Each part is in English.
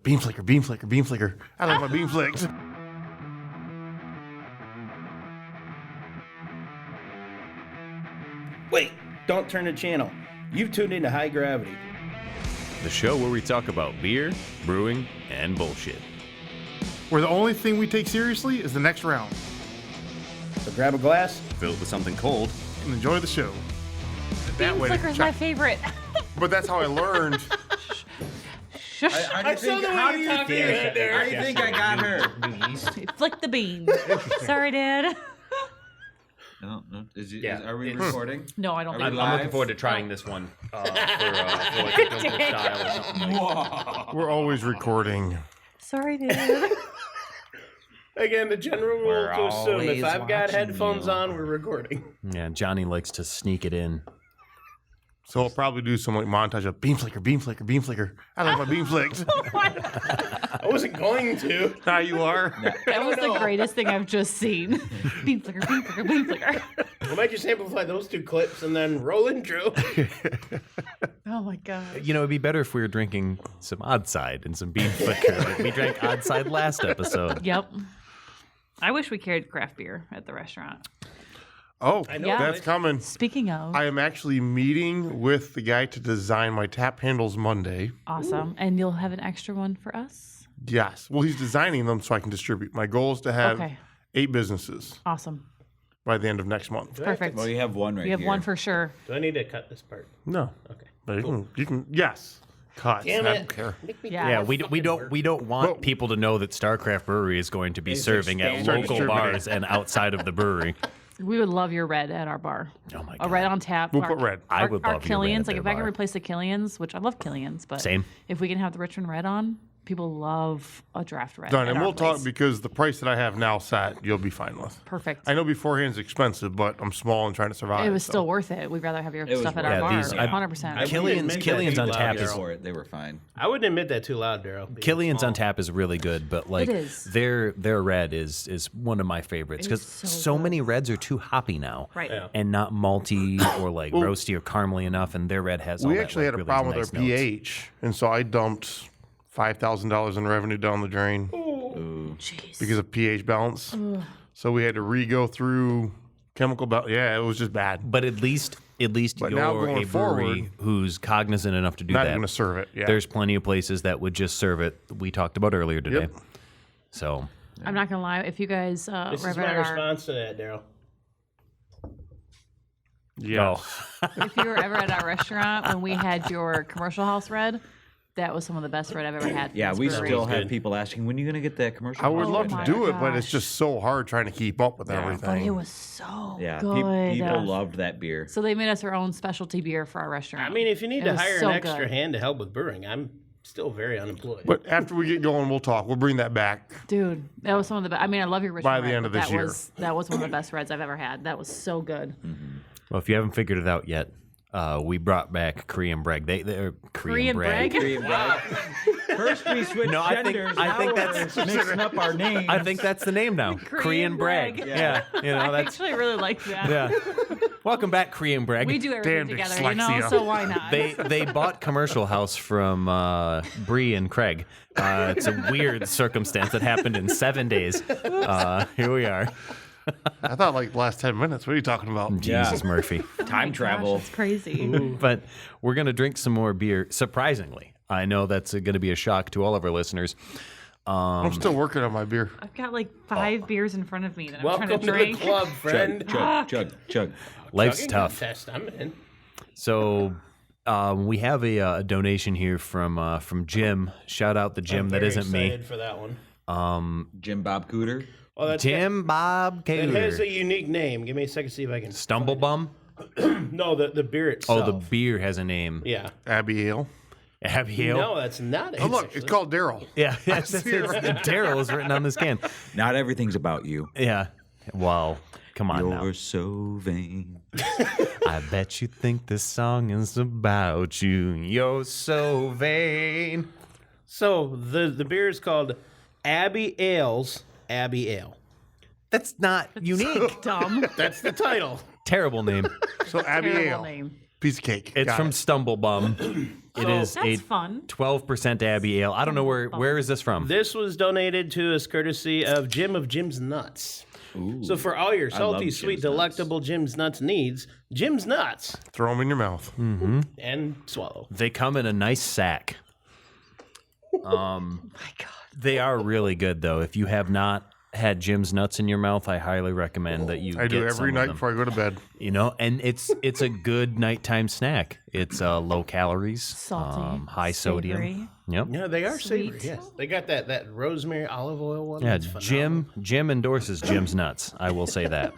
Bean flicker, bean flicker, bean flicker. I like my bean flicks. Wait, don't turn the channel. You've tuned into High Gravity. The show where we talk about beer, brewing, and bullshit. Where the only thing we take seriously is the next round. So grab a glass. Fill it with something cold. And enjoy the show. Bean flicker's my favorite. But that's how I learned. How do you think I got her? Flick the bean. Sorry, Dad. No. Are we recording? No, I don't think I'm looking forward to trying this one for like a Dunkel style or something like. We're always recording. Sorry, Dad. Again, the general rule to assume if I've got headphones on, we're recording. Yeah, Johnny likes to sneak it in. So I'll probably do some like montage of bean flicker, bean flicker, bean flicker. I like my bean flicks. I wasn't going to. Now you are. That was the greatest thing I've just seen. Bean flicker, bean flicker, bean flicker. I might just amplify those two clips and then roll intro. Oh my God. You know, it'd be better if we were drinking some Odd Side and some bean flicker. Like we drank Odd Side last episode. Yep. I wish we carried craft beer at the restaurant. Oh, Yeah. that's coming. Speaking of, I am actually meeting with the guy to design my tap handles Monday. awesome. And you'll have an extra one for us? Yes. Well, he's designing them so I can distribute. My goal is to have Okay. 8 businesses Awesome. by the end of next month. Perfect. Well, you have one right We have here. one for sure. Do I need to cut this part? No. Okay. But you can, yes. Cut. Damn I it. don't care. Yeah. Yeah, we don't want people to know that Starcraft Brewery is going to be serving at expanding. local bars and outside of the brewery. We would love your red at our bar. Oh my A god. red on tap. We'll put red. I would our love your red Killians. at Like their if I can bar. replace the Killians, which I love Killians, but Same. if we can have the Richmond red on, people love a draft red. Done. at And our we'll talk place. because the price that I have now set, you'll be fine with. Perfect. I know beforehand it's expensive, but I'm small and trying to survive. It was so. still worth it. We'd rather have your was stuff at worth our it. bar. Yeah, these- I- 100%. Killian's on tap is for it. They were fine. I wouldn't admit that too loud, Daryl. Killian's on tap is really good, but like It is. their red is one of my favorites because It's so so good. many reds are too hoppy now, Right. Yeah. And not malty or like roasty or caramely enough, and their red has. All We that, actually like, had a really problem with nice our notes. pH, and so I dumped $5,000 in revenue down the drain Jeez. because of pH balance. So we had to re-go through chemical balance. Yeah, it was just bad. But at least But you're now a going brewery forward, who's cognizant enough to do Not that. going to serve it. Yeah. There's plenty of places that would just serve it. We talked about earlier today. Yep. So I'm not gonna lie. If you guys This is read my our, response to that, Daryl. Yeah. if you were ever at our restaurant when we had your commercial house red, that was some of the best red I've ever had. Yeah, This we brewery. still have people asking, when are you going to get that commercial? I would Oh love my to do it, but it's gosh. just so hard trying to keep up with But everything. it was so Yeah, good. people loved that beer. So they made us our own specialty beer for our restaurant. I mean, if you need It to was hire so an extra good. hand to help with brewing, I'm still very unemployed. But after we get going, we'll talk. We'll bring that back. Dude, that was some of the best. I mean, I love your Richmond By the red, end of but this that year. that was one of the best reds I've ever had. That was so good. well, if you haven't figured it out yet, we brought back Korean Breg. They're Korean Breg? First we switched No, I think- genders. I now think we're that's- mixing up our names. I think that's the name now. Korean Breg. Breg. Yeah. You know, I that's actually really like that. yeah. Welcome back, Korean Breg. We do everything Damn together, you know, dyslexia. so why not? They bought Commercial House from Bree and Craig. It's a weird circumstance that happened in 7 days. Here we are. I thought like the last 10 minutes. What are you talking about? Jesus Murphy. Time travel. It's crazy. But we're going to drink some more beer, surprisingly. I know that's going to be a shock to all of our listeners. I'm still working on my beer. I've got like 5 beers in front of me that I'm Welcome trying to to the drink. club, friend. Chug. Life's Chugging tough. contest, I'm in. So we have a donation here from Jim. Shout out to Jim. I'm That very isn't me. excited for that one. Jim Bob Cooter. Oh, that's Jim Bob It has a Kaler. unique name. Give me a second to see if I can. Stumblebum. No, the beer Oh, itself. the beer has a name. Yeah. Abbey Ale. Abigail. No, that's not it. Oh, look, actually. it's called Daryl. Yeah, Daryl is written on this can. Not everything's about you. Yeah. Well, come on now. You're so vain. I bet you think this song is about you. You're so vain. So the beer is called Abbey Ale's Abbey Ale. That's not unique. Dumb. That's the title. Terrible name. So Abbey Terrible Ale. name. Piece of cake. It's Got from it. Stumblebum. It is That's a fun. 12% Abbey Ale. I don't know where is this from? This was donated to us courtesy of Jim of Jim's Nuts. So for all your salty, Jim's sweet, Nuts. delectable Jim's Nuts needs, Jim's Nuts. Throw them in your mouth. And swallow. They come in a nice sack. My God. They are really good though. If you have not had Jim's Nuts in your mouth, I highly recommend that you I do get some every of night them. before I go to bed. You know, and it's a good nighttime snack. It's low calories, Salty, high sodium. savory. Yep. Yeah, they are Sweet. savory. Yes, they got that rosemary olive oil one. Yeah, That's phenomenal. Jim endorses Jim's Nuts. I will say that.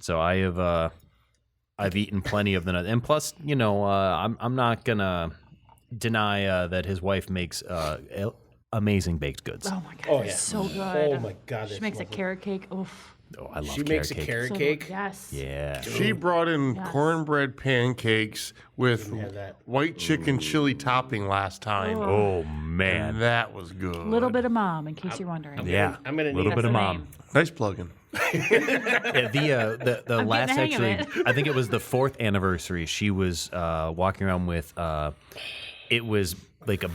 So I've eaten plenty of the nuts, and plus, you know, I'm not gonna deny that his wife makes amazing baked goods. Oh my God. Oh, they're yeah. so good. Oh my God, She it's makes a lovely. carrot cake. Oof. Oh, I love She carrot makes a cake. carrot So cake. Yes. Yeah. She brought in cornbread pancakes with have that. white chicken chili topping last time. Oh man. And that was good. Little bit of mom, in case you're wondering. Yeah. I'm gonna a little need bit of That's the mom. name. Nice plug-in. Yeah, the last the hang of actually, I think it was the 4th anniversary. She was walking around with it was like a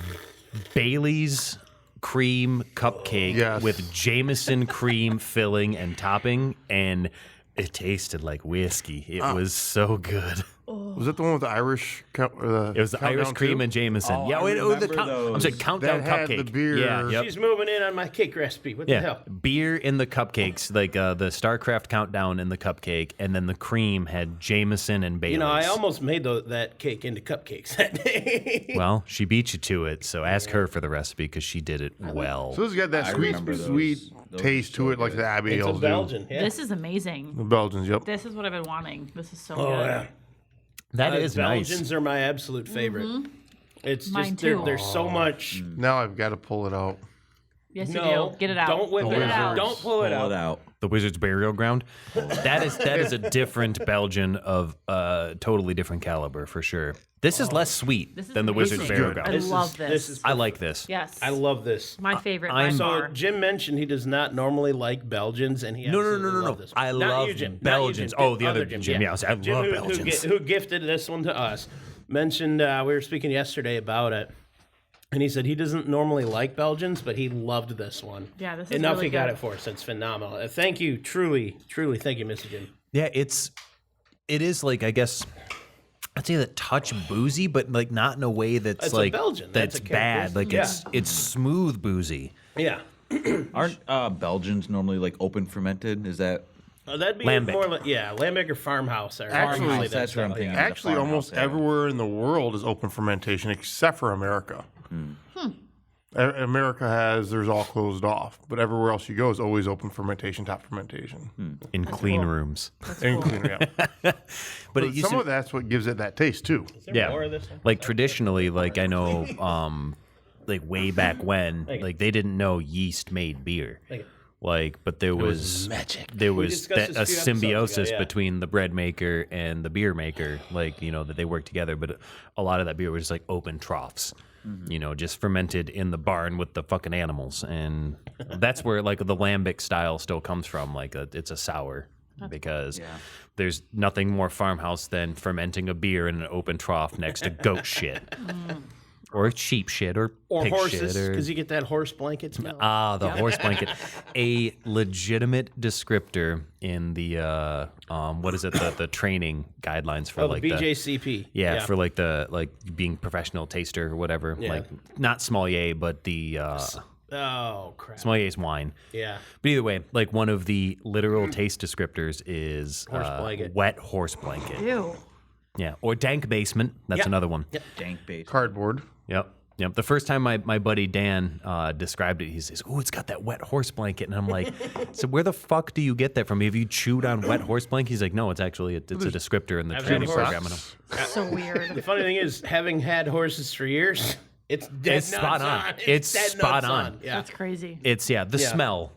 Bailey's cream cupcake Yes. with Jameson cream filling and topping, and it tasted like whiskey. It was so good. Was that the one with the Irish? It It was the Irish cream and Jameson. Oh, yeah, I it was the remember I'm those. sorry, countdown That had cupcake. the beer. Yeah, yep. She's moving in on my cake recipe. What the Yeah, hell? beer in the cupcakes, like the StarCraft countdown in the cupcake, and then the cream had Jameson and Bailey's. You know, I almost made that cake into cupcakes that day. Well, she beat you to it, so ask her for the recipe because she did it well. So it's got that I sweet, remember those. sweet Those taste are to so it, like good. the Abbey It's a Ales do. Belgian. Yeah. This is amazing. The Belgians, yep. This is what I've been wanting. This is so Oh good. yeah. That is nice. Belgians are my absolute favorite. It's Mine just too. there's so much. Now I've got to pull it out. Yes, No, you do. Get it out. Don't whip Get it it out. out. Don't pull it out. The Wizard's Burial Ground. That is a different Belgian of totally different caliber for sure. This is less sweet This is than the Wizard's amazing. Burial good. Ground. I love this. This is I like this. Yes. I love this. My favorite. I'm- by So far. Jim mentioned he does not normally like Belgians, and he No. absolutely loved this. I Not love you, Jim. Not you, Belgians. Jim. Oh, the other Jim. Yeah, I Jim, love who, Belgians. Who gifted this one to us? Mentioned we were speaking yesterday about it, and he said he doesn't normally like Belgians, but he loved this one. Yeah, this is enough. really He got good. it for us. It's phenomenal. Thank you, truly, thank you, Mr. Jim. Yeah, it is like, I guess I'd say that touch boozy, but like not in a way that's It's a like Belgian. That's that's a bad. Like characteristic. it's smooth boozy. Yeah, Aren't Belgians normally like open fermented? Is that that'd be Lambic. more like Lambic or farmhouse. Or Actually, usually that's what I'm style, thinking. yeah. Actually, farmhouse almost ale. everywhere in the world is open fermentation except for America. America there's all closed off, but everywhere else you go is always open fermentation, top fermentation. In clean cool. rooms. And clean, yeah. But it used Some to, of that's what gives it that taste too. Is there more of this one? like traditionally, like I know, like way back when, like they didn't know yeast made beer. Thank you. Like, but there was magic. there We was discussed that, this a a few episodes ago, symbiosis yeah. between the bread maker and the beer maker, like, you know, that they work together. But a lot of that beer was just like open troughs, you know, just fermented in the barn with the fucking animals. And that's where like the lambic style still comes from. Like it's a sour because there's nothing more farmhouse than fermenting a beer in an open trough next to goat shit. Or sheep shit or pig horses, shit or because you get that horse blanket smell. the horse blanket, a legitimate descriptor in the what is it, the training guidelines for Oh, like the BJCP. for like the being professional taster or whatever, Yeah. like not sommelier but the Oh crap. sommelier's wine. Yeah. But either way, like one of the literal taste descriptors is Horse blanket. wet horse blanket. Ew. Yeah, or dank basement. That's Yep. another one. dank base? Cardboard. Yep. The first time my buddy Dan described it, he says, "Oh, it's got that wet horse blanket," and I'm like, "So where the fuck do you get that from? Have you chewed on wet horse blanket?" He's like, "No, it's actually it's a descriptor in the I've training had program." And horses. So weird. The funny thing is, having had horses for years, it's dead It's nuts spot on. It's dead spot nuts on. Yeah. That's crazy. It's the Yeah. smell,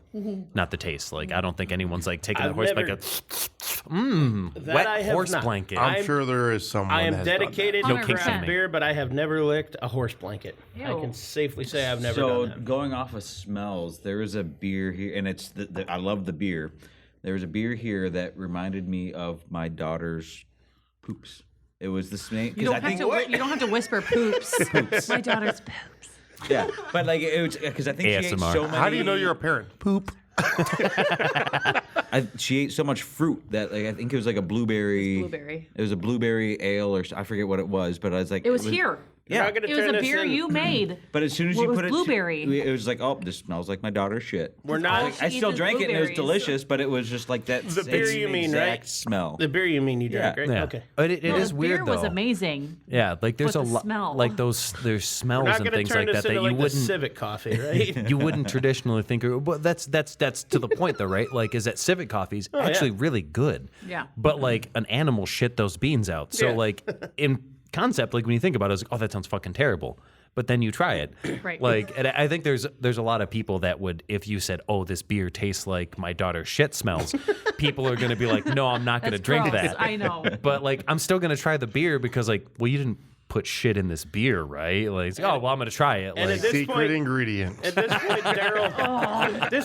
not the taste. Like I don't think anyone's like taking the I've horse never- blanket. That Wet I have horse not. blanket. I'm sure there is someone. I that am has done that. dedicated No to kinks in craft me. beer, but I have never licked a horse blanket. I Ew. can safely say I've never So done that. going off of smells, there is a beer here, and it's I love the beer. There was a beer here that reminded me of my daughter's Poops. It was the snake. You don't have to whisper poops. My daughter's poops. Yeah, but like it was because I think she ate ASMR. so many. How do you know you're a parent? Poop. She ate so much fruit that like I think it was like a blueberry. It was a blueberry ale or I forget what it was, but I was like It was here. Yeah, Not gonna It was turn a this beer in- you made. but as soon as Well, you it put was it, blueberry. it was like, oh, this smells like my daughter's shit. We're not. I still Eat drank it and it was blueberries. delicious, but it was just like that. The beer you mean, right? Smell. The beer you mean you drank, right? Yeah. Okay. But it is The weird beer though. was amazing. Yeah, like there's But a the lot, smell. like there's smells Not and gonna things turn like this that that into you like the wouldn't Civic coffee, right? you wouldn't traditionally think of. But that's to the point though, right? Like, is that Civic coffee's actually really good? Yeah. But like an animal shit those beans out. So Yeah. like in concept, like when you think about it, it's like, oh, that sounds fucking terrible. But then you try it, Right. Like, and I think there's a lot of people that would, if you said, "Oh, this beer tastes like my daughter's shit smells," people are going to be like, "No, I'm not going to That's drink gross. that." I know. But like, I'm still going to try the beer because, like, well, you didn't put shit in this beer, right? Like, it's like, oh, well, I'm going to try it. And Like, at this Secret point, ingredient. at this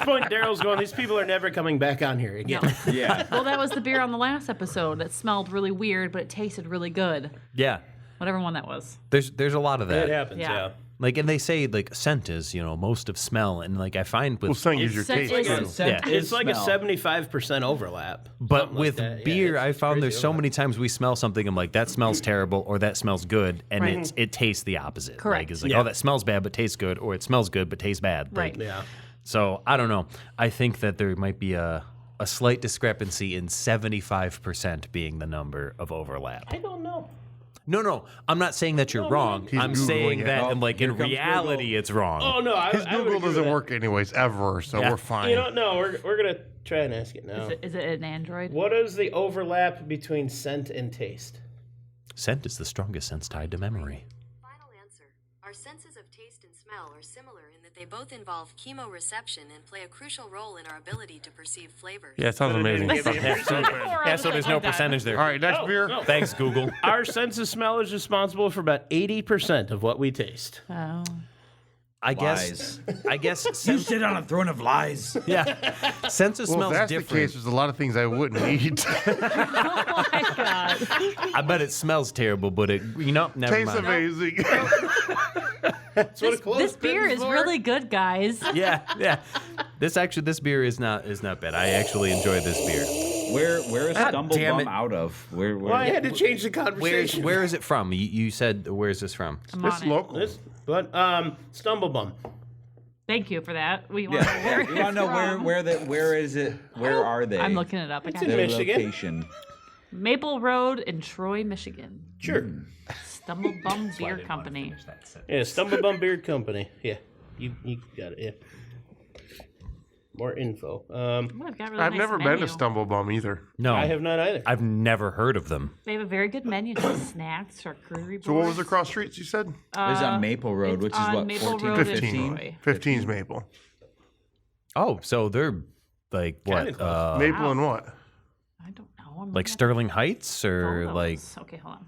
point, Daryl's going. These people are never coming back on here again. Yeah. Well, that was the beer on the last episode that smelled really weird, but it tasted really good. yeah, Whatever one that was. there's a lot of It that. happens. Yeah. Yeah. Like, and they say like scent is most of smell, and like I find with Well, scent gives your Scent taste. is- too. Yeah. It's like smell. a 75% overlap. But Something like with that. Yeah, beer, it's I found crazy there's so overlap. many times we smell something, I'm like, that smells terrible, or that smells good, and Right. it tastes the opposite. Correct. Like, it's like, Yeah. oh, that smells bad but tastes good, or it smells good but tastes bad. Like, Right. Yeah. So I don't know. I think that there might be a slight discrepancy in 75% being the number of overlap. I don't know. No, I'm not saying that you're wrong. He's I'm Googling saying it. that, Oh, and like here in comes reality, Google. it's wrong. Oh no, His I would Google agree doesn't with work anyways, ever, so Yeah. we're fine. that. You don't know. We're gonna try and ask it now. Is it an Android? What is the overlap between scent and taste? Scent is the strongest sense tied to memory. Final answer. Our senses of taste and smell are similar in that they both involve chemoreception and play a crucial role in our ability to perceive flavors. Yeah, it sounds But it amazing. didn't give you a percentage. Yeah, so there's no percentage there. All right, next beer. no. Thanks, Google. Our sense of smell is responsible for about 80% of what we taste. Oh. I Lies. guess You sense, sit on a throne of lies. yeah. Sense of Well, if smells that's different. the case, there's a lot of things I wouldn't eat. Oh my God. I bet it smells terrible, but it never Tastes mind. amazing. That's what a close This beer is really good, guys. Yeah. This beer is not bad. I actually enjoy this beer. Where is God Stumble damn it. Bum out of? Where? Well, I had to change the conversation. Where is it from? You said where's this from? I'm on It's it. local. This, but Stumblebum. Thank you for that. We want to know where You want to know where is it? Where are they? I'm looking it up. I got in Their it. Michigan. location. Maple Road in Troy, Michigan. Sure. Stumblebum Beer Company. Yeah, Stumblebum Beer Company. Yeah, you got it. Yeah. More info. I've got really I've nice never menu. been to Stumblebum either. No, I have not either. I've never heard of them. They have a very good menu. Snacks, charcuterie boards. So what was across streets you said? It's on Maple Road, it's which is on what, Maple 14, Road in 15. Troy. 15's Maple. Oh, so they're like Kinda what? close. Maple and what? I don't know. I'm Like looking Sterling Heights at or like photos. Okay, hold on.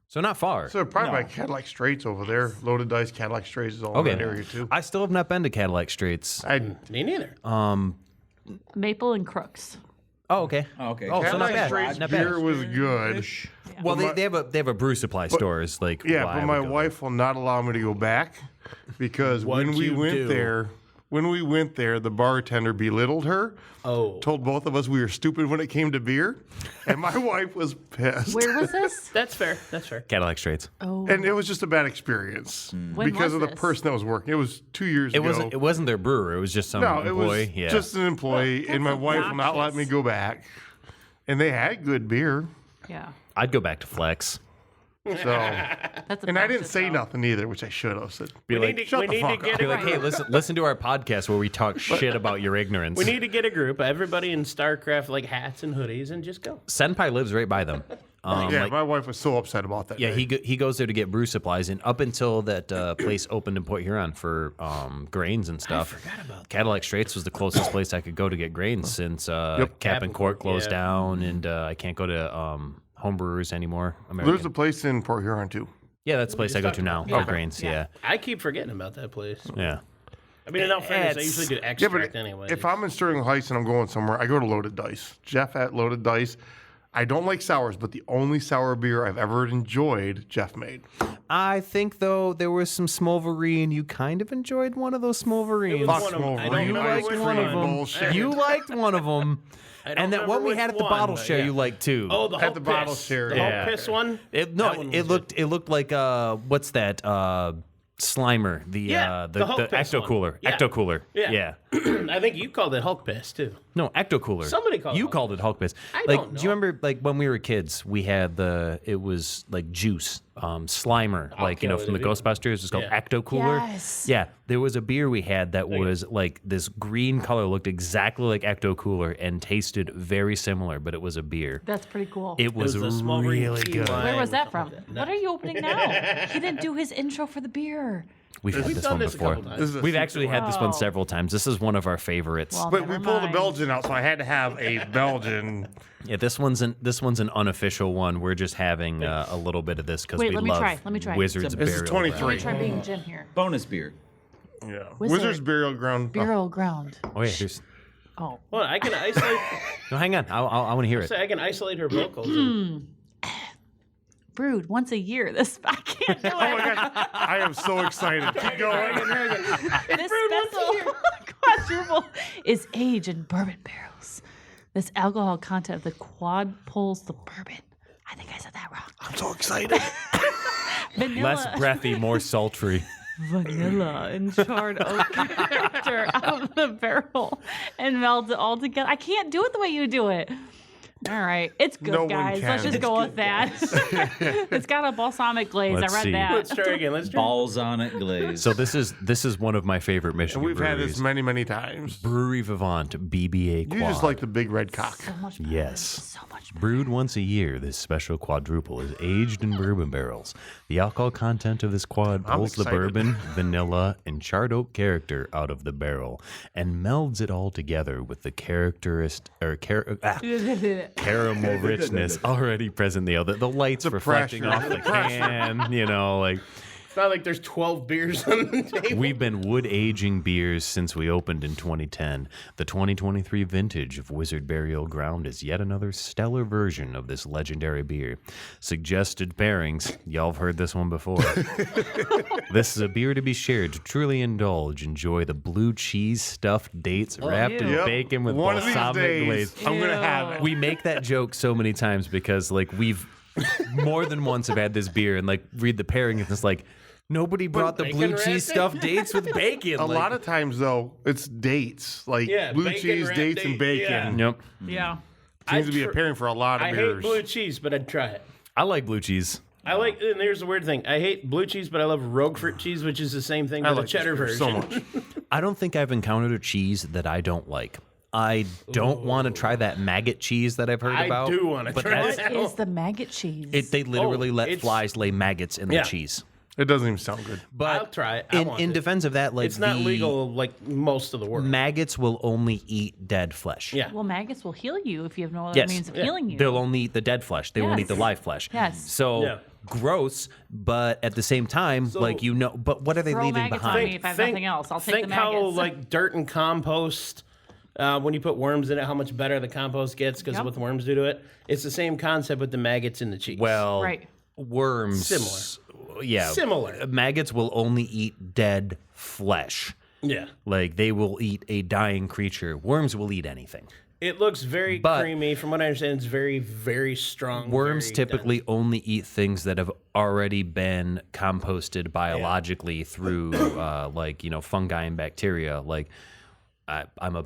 so not far. So probably by Cadillac Straits over there. Loaded Dice, Cadillac Straits is all Okay. in that area too. I still have not been to Cadillac Straits. Me neither. Maple and Crooks. Oh, okay. Oh, okay. Oh, so not Cadillac bad. Straits Not bad. beer was good. Well, But they have a brew supply stores like Yeah, why I but would my go there. wife will not allow me to go back because What'd when we you went do? there, the bartender belittled her. Oh, Told both of us we were stupid when it came to beer, and my wife was pissed. Where was this? that's fair. That's fair. Cadillac Straits. Oh, And it was just a bad experience When because was of the this? person that was working. It was 2 years It ago. wasn't their brewer. It was just some no, it employee. was Yeah. just an employee, and my wife will not let me go back. And they had good beer, yeah. I'd go back to Flex. so That's and I didn't obnoxious, say though. nothing either, which I should have said. Be We like, need to, shut we the need to fuck get up. a be like, hey, listen to our podcast where we talk shit about your ignorance. We need to get a group, everybody in StarCraft, like hats and hoodies, and just go. Senpai lives right by them. Yeah, like- my wife was so upset about that. Yeah, day. he goes there to get brew supplies, and up until that place opened in Port Huron for grains and stuff. I forgot about that. Cadillac Straits was the closest place I could go to get grains since Cap and Court closed yeah. down, and I can't go to homebrewers anymore. There's American. a place in Port Huron too. Yeah, that's the place I go to now for grains. Yeah, I keep forgetting about that place. yeah. I mean, in all fairness, I It's- usually do Yeah, extract but anyway. if I'm in Sterling Heights and I'm going somewhere, I go to Loaded Dice. Jeff at Loaded Dice. I don't like sours, but the only sour beer I've ever enjoyed, Jeff made. I think, though, there was some Smolverine. You kind of enjoyed one of those Smolverines. Fuck one of 'em. I don't Smolverine. You remember liked which one of them. Bullshit. You liked one of them. I don't And that remember one we which had at the one, bottle but share yeah. you liked too. Oh, the At Hulk the bottle piss. share, The yeah. Hulk piss one? It That one was good. looked like what's that? Slimer, the Hulk piss Ecto one. Cooler. Yeah. Ecto Cooler. Yeah. I think you called it Hulk piss too. No, Ecto Cooler. Somebody called it you Hulk called it Hulk Piss. I Like, don't do you know. remember like when we were kids, we had it was like juice, Slimer, like Okay, from the yeah. Ghostbusters. It's called Yeah. Ecto Cooler. Yes. Yeah, there was a beer we had that was like this green color, looked exactly like Ecto Cooler, and tasted very similar, but it was a beer. That's pretty cool. It was, the Smolverine really key good. lime. Where was that or from? something. What are you opening now? He didn't do his intro for the beer. We've had this done one this a before. couple times. This is a We've secret actually had this Wow. one several times. This is one of our favorites. Well, But we never pulled a mind. Belgian out, so I had to have a Belgian. Yeah, this one's an unofficial one. We're just having a little bit of this because Wait, we let me love try. Let me try. Wizards This is Burial 23. Ground. Let me try being Jim here. Bonus beer. Yeah. Wizard. Wizard's Burial Ground. Burial ground. Oh yeah, here's. Oh. Well, I can isolate. No, hang on. I want to hear it. I can isolate her vocals. and- Brewed once a year. This I can't do it. Oh my god, I am so excited. Keep going. This special quadruple is aged in bourbon barrels. This alcohol content of the quad pulls the bourbon. I think I said that wrong. I'm so excited. Vanilla, Less breathy, more sultry. vanilla and charred oak character out of the barrel and melt it all together. I can't do it the way you do it. All right, it's good, No one guys. Let's can. just go with that. It's got a balsamic glaze. Let's I read see. that. Let's try again. Let's try. Balls on it glaze. So this is one of my favorite Michigan We've had breweries. this many, many times. Brewery Vivant BBA Quad. You just like the big red cock. So much better. Yes. So much better. Brewed once a year, this special quadruple is aged in bourbon barrels. The alcohol content of this quad I'm pulls the excited. bourbon, vanilla, and charred oak character out of the barrel and melds it all together with the caramel richness already present. The lights reflecting pressure. off the can, like. It's not like there's 12 beers on the table. We've been wood aging beers since we opened in 2010. The 2023 vintage of Wizard Burial Ground is yet another stellar version of this legendary beer. Suggested pairings. Y'all have heard this one before. This is a beer to be shared to truly indulge. Enjoy the blue cheese stuffed dates wrapped in ew. Yep. bacon with One of these balsamic days, glaze. I'm gonna have it. We make that joke so many times because we've more than once have had this beer and read the pairing and it's like, nobody brought the bacon blue wrapped cheese it? stuffed dates with bacon. A lot of times, though, it's dates Yeah, blue bacon cheese, wrapped dates, and date, bacon. Yep. Yeah. Seems to be a pairing for a lot of I beers. hate blue cheese, but I'd try it. I like blue cheese. I like, and here's the weird thing. I hate blue cheese, but I love Roquefort cheese, which is the same thing, I but like a cheddar this version. beer so much. I don't think I've encountered a cheese that I don't like. I don't want to try that maggot cheese that I've heard I about. do wanna but try that's- that. Is the maggot cheese? They literally let it's- flies lay maggots in Yeah. the cheese. It doesn't even sound good. But I'll try it. I want in it. defense of that, It's not the legal like most of the world. maggots will only eat dead flesh. Yeah. Well, maggots will heal you if you have no other Yes. means of Yeah. healing you. They'll only eat the dead flesh. They won't eat the Yes. live flesh. Yes. So Yeah. gross, but at the same time, but what are they Throw leaving maggots on behind? me if I have nothing else. I'll take think the how maggots. like dirt and compost, when you put worms in it, how much better the compost gets because Yep. of what the worms do to it. It's the same concept with the maggots in the cheese. Well, Right. worms. Similar. Yeah. Similar. Maggots will only eat dead flesh. yeah, They will eat a dying creature. Worms will eat anything. it looks very But- creamy. From what I understand, it's very, very strong. Worms very typically only eat things that have already been composted biologically through, fungi and bacteria. I'm a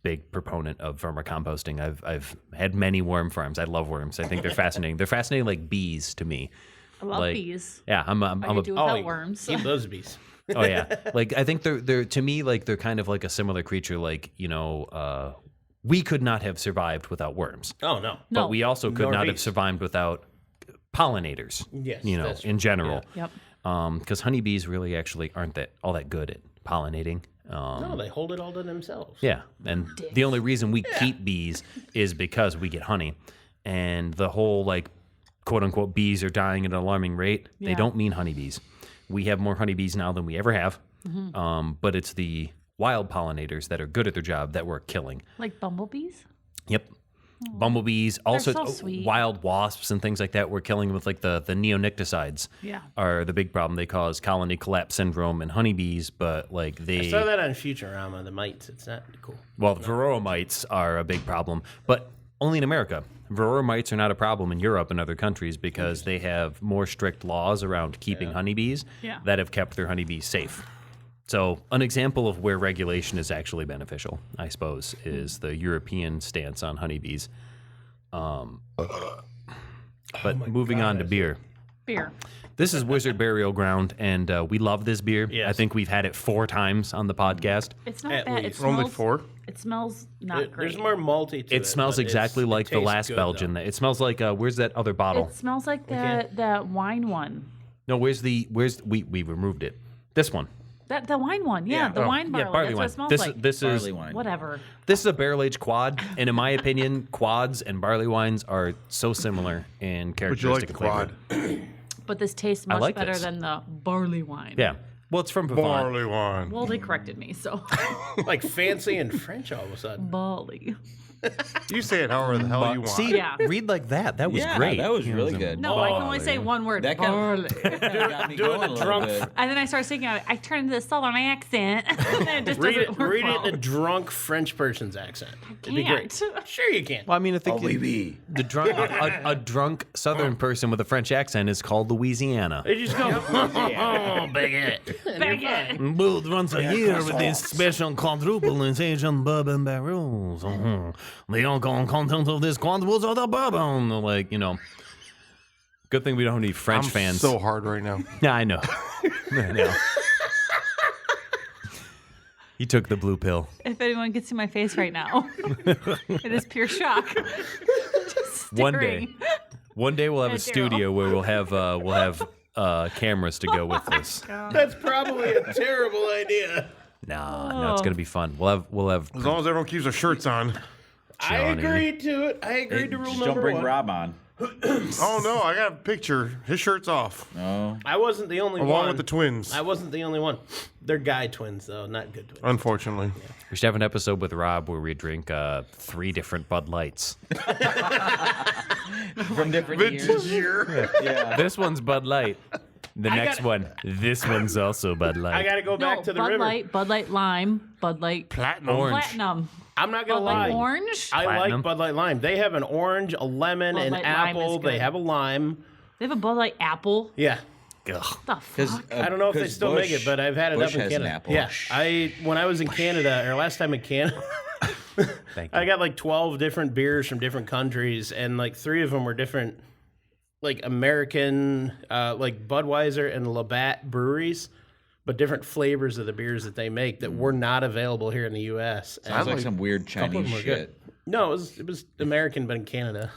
big proponent of vermicomposting. I've had many worm farms. I love worms. I think they're fascinating. They're fascinating like bees to me. I love like- bees. Yeah, I'm I a could do dense. without worms. Keep those bees. oh yeah. I think they're to me they're kind of like a similar creature. We could not have survived without worms. Oh no. But we also could Nor not have bees. survived without pollinators. Yes, that's true. in general. Yep. Because honeybees really actually aren't all that good at pollinating. No, they hold it all to themselves. Yeah, and the only reason we keep bees is because we get honey, and the whole quote unquote bees are dying at an alarming rate. They Yeah. don't mean honeybees. We have more honeybees now than we ever have, but it's the wild pollinators that are good at their job that we're killing. Like bumblebees? Yep. bumblebees, also so sweet. wild wasps and things like that. We're killing them with like the neonicotinoids. Yeah. Are the big problem. They cause colony collapse syndrome in honeybees, but like I they saw that on Futurama. The mites. It's not cool. well, the varroa mites are a big problem, but only in America. Varroa mites are not a problem in Europe and other countries because they have more strict laws around keeping honeybees that have kept their honeybees safe. So an example of where regulation is actually beneficial, I suppose, is the European stance on honeybees. But moving on to beer. Beer. This is Wizard Burial Ground, and we love this beer. Yes. I think we've had it 4 times on the podcast. It's not At bad. It least. smells, Only 4? It smells not great. There's more malty to it. It smells but exactly like the tastes last good, Belgian. though. It smells like where's that other bottle? It smells like can't- that wine one. No, we removed it. This one. The wine one. Yeah, the wine barley. Yeah, barley That's wine. what it smells This like. this is Barley wine. Whatever. this is a barrel aged quad, and in my opinion, quads and barley wines are so similar in But characteristic you like the flavor. quad. But this tastes much like better this. than the barley wine. Yeah. Well, it's from Pavon. Barley wine. Well, they corrected me, so Like fancy and French all of a sudden. barley. You say it however the hell you want. See, Yeah. read like that. That was Yeah, great. that was really good. No, I can only say one word. That barley. got me doing going the a little drunk bit. And then I started singing. I turned into a southern accent. And it just Read doesn't it, work read well. it in a drunk French person's accent. It'd be great. Can't. Sure you can. Well, I mean, I think baby. the drunk, a drunk Southern person with a French accent is called Louisiana. They just go, oh, baguette. Baguette. Both once a year with this special quadruple in Asian bourbon barrels. The alcohol content of this quadruples of the bourbon. Like, good thing we don't have any French I'm fans. so hard right now. Yeah, I know. I know. He took the blue pill. If anyone can see my face right now, it is pure shock. Just One day. staring. One day we'll have a Daryl. studio where we'll have cameras to go with this. That's probably a terrible idea. No, it's gonna be fun. We'll have. As long as everyone keeps their shirts on. I Johnny. agreed to it. I agreed to rule Just number don't bring one. Rob on. Oh no, I got a picture. His shirt's off. No. I wasn't the only one. Along with the twins. I wasn't the only one. They're guy twins, though, not good twins. Unfortunately. We should have an episode with Rob where we drink 3 different Bud Lights. From different Vintage years. year. Yeah. This one's Bud Light. The next gotta- one, this one's also Bud Light. I got to go back No, to the Bud river. Light, Bud Light Lime, Bud Light Platinum. Orange. Platinum, I'm not going Bud to lie. Light Orange. I Platinum. like Bud Light Lime. They have an orange, a lemon, Bud an Light Lime apple. is They good. have a lime. They have a Bud Light Apple. Yeah. Ugh. The fuck? I don't know if they still make it, but I've had it Bush up in has an Canada. apple. Yeah, when I was in Canada, or last time in Canada, Thank you. I got like 12 different beers from different countries, and like 3 of them were different, like American, like Budweiser and Labatt breweries, but different flavors of the beers that they make that were not available here in the U.S. And Sounds like some weird couple of Chinese them were shit. good. No, it was American, but in Canada.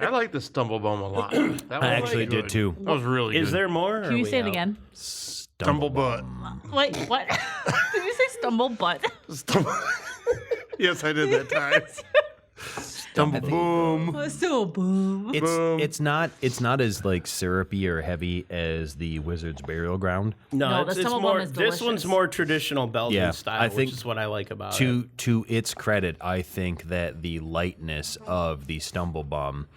I like the Stumblebum a lot. That was I actually good. did too. That was really good. Is there more? or Can are you we say it out? again? Stumblebutt? Wait, what? Did you say stumble butt? Yes, I did that time. Stumbleboom. So boom. It's not as like syrupy or heavy as the Wizard's Burial Ground. No, No, it's, the it's Stumblebum more. is This one's delicious. more traditional Belgian Yeah, style, I think which is what I like about it. To its credit, I think that the lightness of the Stumblebum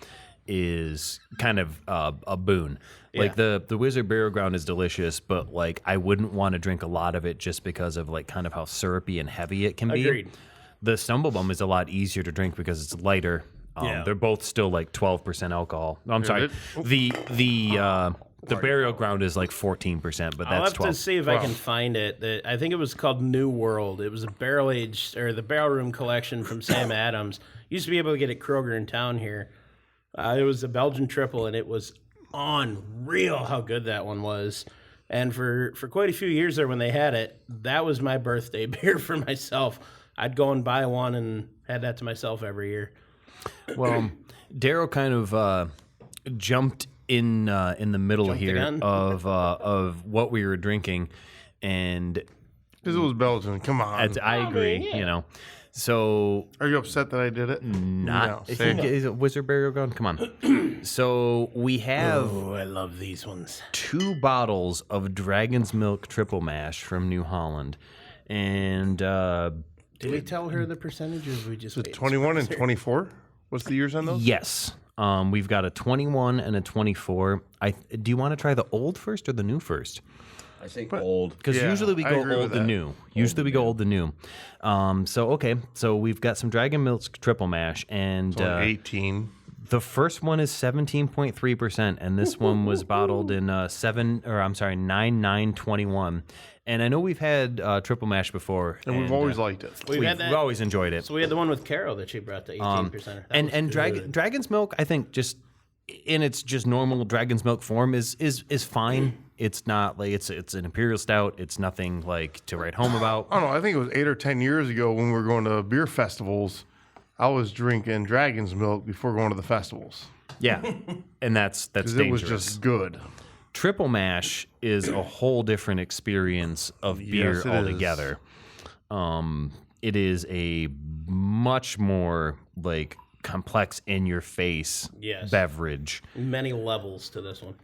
is kind of a boon. Like the Wizard Burial Ground is delicious, but like I wouldn't want to drink a lot of it just because of like kind of how syrupy and heavy it can be. Agreed. The Stumblebum is a lot easier to drink because it's lighter. They're both still like 12% alcohol. I'm sorry. The Burial Ground is like 14%, but I'll that's have 12. to see if I can find it. I think it was called New World. It was a barrel aged or the barrel room collection from Sam Adams. Used to be able to get it at Kroger in town here. It was a Belgian triple, and it was unreal how good that one was. And for quite a few years there when they had it, that was my birthday beer for myself. I'd go and buy one and had that to myself every year. Well, Daryl kind of jumped in the middle Jumped the here gun. of what we were drinking, and Because it was Belgian. Come on. I agree. You know, so Are you upset that I did it? not No, if same. you- is it Wizard Burial Ground? Come on. So we have Oh, I love these ones. 2 bottles of Dragon's Milk Triple Mash from New Holland, and Did we tell her the percentages? We just wait? 21 and 24? What's the years on those? Yes. We've got a 21 and a 24. Do you want to try the old first or the new first? I say old. Because usually we I go agree old with to that. new. Usually we go old to new. So we've got some Dragon Milk triple mash, and 18. the first one is 17.3%, and this one was bottled in 9/9/21. And I know we've had triple mash before, And we've always liked it. We've always enjoyed it. So we had the one with Carol that she brought to 18%. And Dragon's Milk, I think, just in its just normal Dragon's Milk form is fine. It's not like it's an imperial stout. It's nothing like to write home about. I don't know. I think it was 8 or 10 years ago when we were going to beer festivals. I was drinking Dragon's Milk before going to the festivals. Yeah, and that's dangerous. It was just good. Triple mash is a whole different experience of beer Yes, it altogether. It is a much more like complex in your face beverage. Many levels to this one.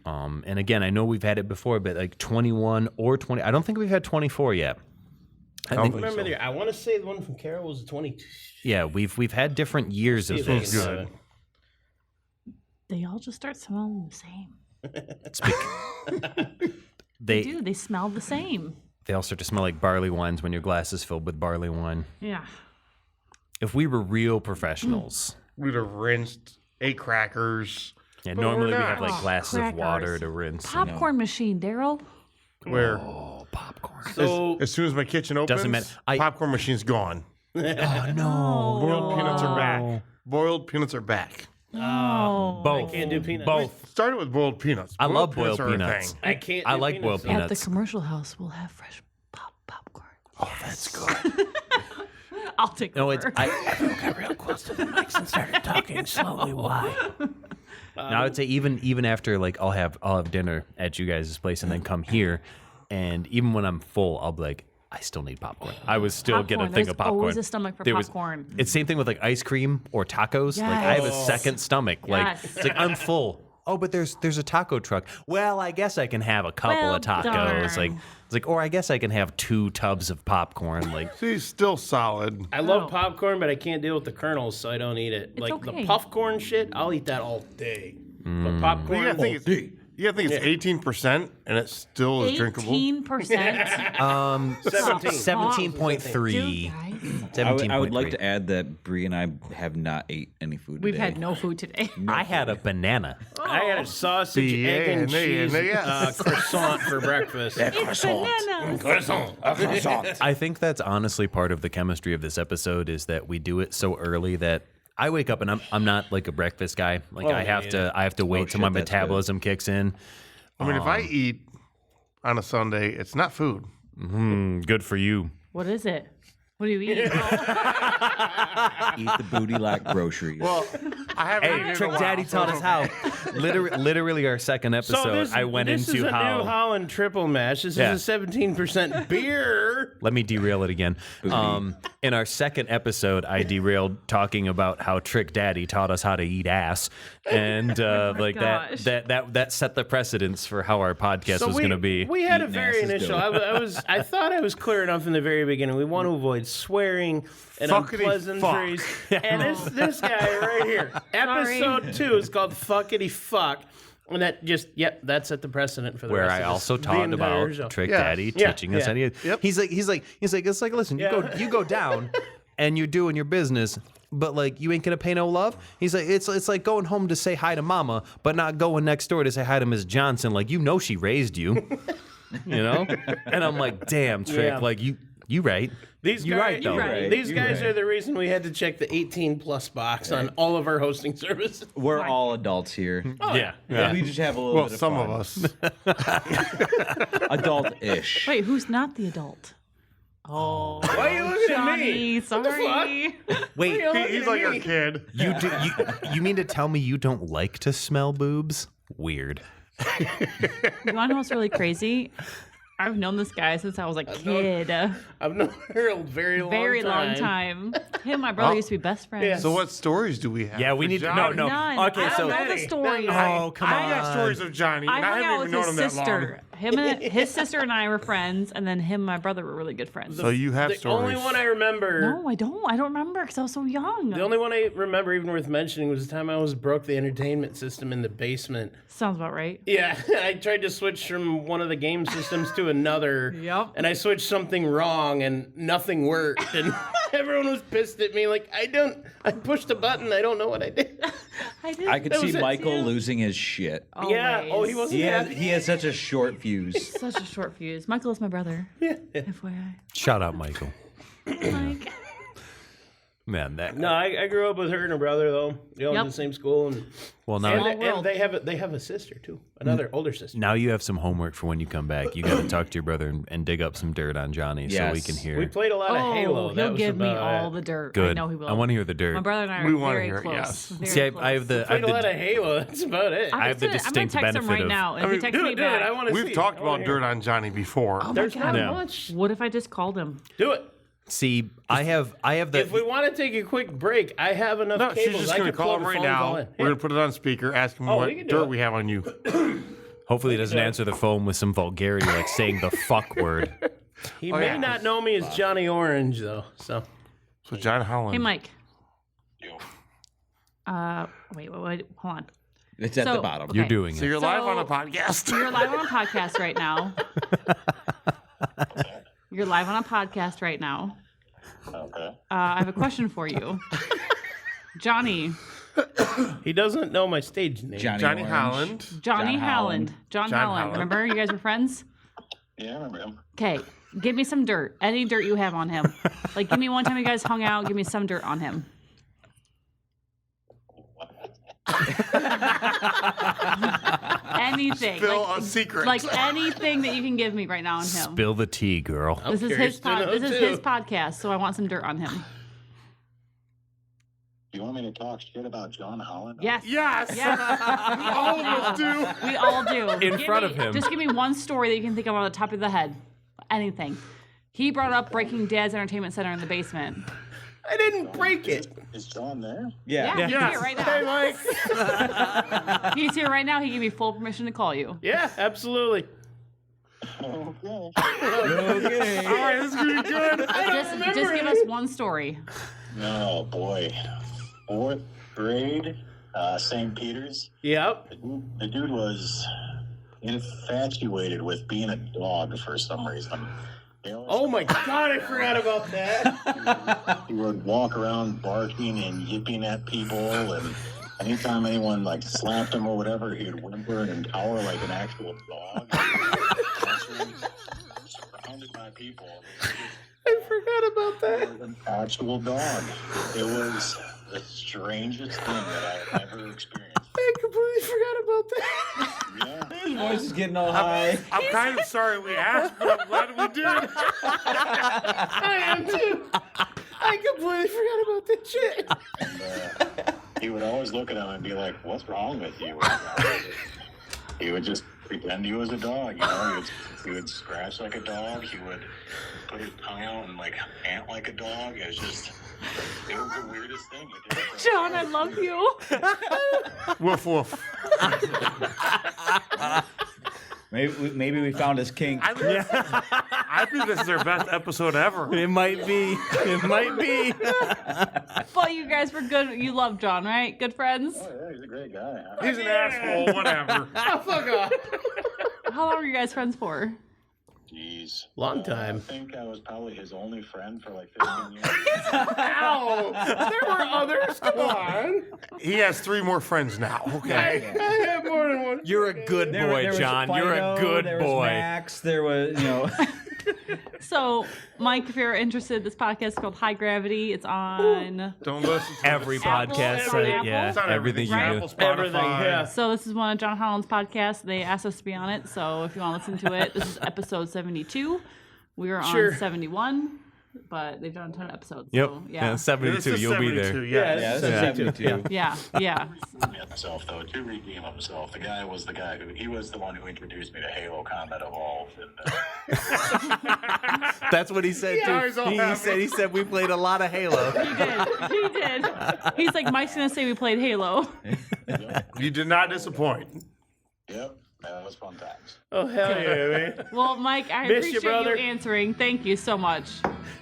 And again, I know we've had it before, but like 21 or 20. I don't think we've had 24 yet. I want to say the one from Carol was 22. Yeah, we've had different years of this. Good. They all just start smelling the same. They do. They smell the same. They all start to smell like barley wines when your glass is filled with barley wine. Yeah. If we were real professionals, We'd have rinsed 8 crackers. yeah, But normally we're we not. have like glasses of water Crackers. to rinse. Popcorn machine, Daryl. Where Popcorn. So as soon as my kitchen opens, Doesn't matter. popcorn machine's gone. Oh no! Boiled peanuts are back. Boiled peanuts are back. Both. I can't do peanuts. Both. Started with boiled peanuts. I love boiled are a peanuts. thing. I can't. I do like boiled peanuts. At the peanuts. commercial house, we'll have fresh popcorn. Oh, that's good. I'll take No, over. it's Got real close to the mics and started talking slowly. Why? now I'd say even after like I'll have dinner at you guys' place and then come here, and even when I'm full, I'll be like, I still need popcorn. I would still get a Popcorn. thing There's of popcorn. always a stomach for popcorn. It's same thing with like ice cream or tacos. Like I have a Yes. second stomach. Like Yes. it's like I'm full. Oh, but there's a taco truck. Well, I guess I can have a couple Well, of tacos. darn. Like it's like, or I guess I can have 2 tubs of popcorn. Like See, still solid. I love popcorn, but I can't deal with the kernels, so I don't eat it. Like okay. the puffcorn shit, I'll eat that all day. But popcorn, You gotta think it's 18%, and it still is drinkable. 18%. 17.3. I would like to add that Bree and I have not ate any food We've today. had no food today. I had a banana. I had a sausage, Yeah, egg, and cheese yes. croissant for breakfast. It's bananas. I think that's honestly part of the chemistry of this episode is that we do it so early that I wake up and I'm not like a breakfast guy. Like I have to wait till my shit, that's metabolism kicks in. I mean, if I eat on a Sunday, it's not food. Good for you. What is it? What do you eat? Eat the booty like groceries. Well, I haven't eaten in Hey, a Trick while, Daddy so taught it's us how. Literally, our second episode, I went this into is a how. New Holland triple mash. This Yeah. is a 17% beer. Let me derail it again. In our second episode, I derailed talking about how Trick Daddy taught us how to eat ass, and like gosh. that set the precedence for how our podcast was going to be. We had a Eating very ass is initial. dope. I thought I was clear enough in the very beginning. We want to avoid swearing and Fuckity unpleasantries. And this guy right here, episode 2 is called "Fuckity Fuck," and that just that's at the precedent for the Where rest I of also the taught entire about show. Trick Yeah. Daddy Yeah. teaching us Yeah. any. Yep. He's like, it's like, listen, you go down, and you're doing your business, but like you ain't gonna pay no love. He's like, it's like going home to say hi to Mama, but not going next door to say hi to Miss Johnson. Like she raised you, you know. And I'm like, damn, Trick, Yeah. like you right. These You guys, right, though. right. These You guys right. are the reason we had to check the 18+ box on all of our hosting services. We're all adults here. Yeah. We just have a little well, bit of some fun. of us. Adult-ish. Wait, who's not the adult? Oh, Why are you looking at me? Johnny, sorry. Wait, He's like our kid. you mean to tell me you don't like to smell boobs? Weird. You want to know what's really crazy? I've known this guy since I was a kid. I've known her a very long time. Him and my brother used to be best friends. So what stories do we have? Yeah, we for need to. Johnny? No. None. Okay, I so don't know the story. Oh, come I on. got stories of Johnny, and I I hung out haven't with even known his him that long. sister. His sister and I were friends, and then him and my brother were really good friends. So you have The stories. only one I remember. No, I don't. I don't remember because I was so young. The only one I remember even worth mentioning was the time I almost broke the entertainment system in the basement. Sounds about right. Yeah, I tried to switch from one of the game systems to another. Yep. And I switched something wrong and nothing worked. And everyone was pissed at me like, I pushed a button. I don't know what I did. I could That see was it, Michael yeah. losing his shit. Yeah. Oh, he wasn't happy. He had such a short fuse. Such a short fuse. Michael is my brother. Yeah. FYI. Shout out, Michael. Mike. Man, that No, I grew up with her and her brother though. They all Yep. in the same school, and well now and they have a sister too, another older sister. now you have some homework for when you come back. You got to talk to your brother and dig up some dirt on Johnny so we Yes. can hear. We played a lot of Halo. That He'll was give me about all it. the dirt. Good. I know he will. I want to hear the dirt. My brother and I We are wanna very hear it, close. yes. Very See, I close. have the Played a lot of Halo. That's about it. I have the distinct I'm gonna text him benefit right of- now. If he texts do me it. Do it. back, I want to see. We've talked about dirt on Johnny before. There's not Yeah. much. what if I just called him? Do it. See, I have the. If we want to take a quick break, I have enough No, she's cables. just I going to could call plug him a right phone now. call We're in. going to put it on speaker, ask him Oh, what we can do dirt it. we have on you. Hopefully, he doesn't answer the phone with some vulgarity like saying the fuck word. He may yeah. not know me as Johnny Orange though. So So John Holland. Hey, Mike. Wait, hold on. It's at So- the bottom. okay. You're doing So it. you're live on a podcast. You're live on a podcast right now. You're live on a podcast right now. Okay. I have a question for you. Johnny. he doesn't know my stage name. Johnny Orange. Holland. Johnny John Howland. John Howland. Howland. Remember? You guys were friends? Yeah, I remember him. Okay. Give me some dirt. Any dirt you have on him. Like, give me one time you guys hung out. Give me some dirt on him. Anything. Spill like, a secret. Like anything that you can give me right now on him. Spill the tea, girl. This is curious his to know, This is too. his podcast, so I want some dirt on him. You want me to talk shit about John Holland? Yes. Yes. Yes. All of us do. We all do. In front of him. Just give me one story that you can think of on the top of the head. Anything. He brought up breaking Dad's Entertainment Center in the basement. I didn't break it. Is John there? Yeah, he's Yes. here right now. Hey, Mike. He's here right now. He gave me full permission to call you. Yeah, absolutely. Okay. All right, this is going to be good. Just give us one story. Oh boy. 4th grade, St. Peter's. Yep. The dude was infatuated with being a dog for some reason. He always- Oh my God, I forgot about that. He would walk around barking and yipping at people, and anytime anyone like slapped him or whatever, he'd whimper and cower like an actual dog. Surrounded by people. I forgot about that. Was an actual dog. It was the strangest thing that I've ever experienced. I completely forgot about that. Yeah. His voice is getting all high. I'm kind of sorry we asked, but I'm glad we did. I am too. I completely forgot about that shit. And, he would always look at him and be like, "What's wrong with you?" He would just pretend he was a dog, you know. He would scratch like a dog. He would put his tongue out and like pant like a dog. It was the weirdest thing. He did it for- John, I love you. Woof woof. Maybe we found his kink. I think this is our best episode ever. It might be. It might be. But you guys were good. You love John, right? Good friends? Oh, yeah, he's a great guy. He's an asshole, whatever. Oh, fuck off. How long were you guys friends for? Jeez. Long time. I think I was probably his only friend for like 15 years. Ow. There were others. Come on. He has 3 more friends now, okay? I have more than one. You're a good There boy, was John. You're a Fido, good there was boy. Max, there was, So, Mike, if you're interested, this podcast is called High Gravity. It's on. Don't listen to Every it. Apple, podcast every site, Apple. yeah, It's on everything you Right. do. Apple, Spotify. Everything, yeah. So this is one of John Holland's podcasts. They asked us to be on it. So if you want to listen to it, this is episode 72. We were on Sure. 71, but they've done a ton of episodes. Yep. So, Yeah, yeah. 72. This is You'll be 72, there. yes. yeah, this is 72. Yeah. Yeah. Himself though, to redeem himself. The guy was the guy he was the one who introduced me to Halo Combat Evolved. And, That's what he said Yeah, he's all too. happy. He said we played a lot of Halo. He did. He's like, Mike's going to say we played Halo. You did not disappoint. yep, that was fun times. Oh, hell yeah, man. Well, Mike, I Miss you, appreciate brother. you answering. Thank you so much.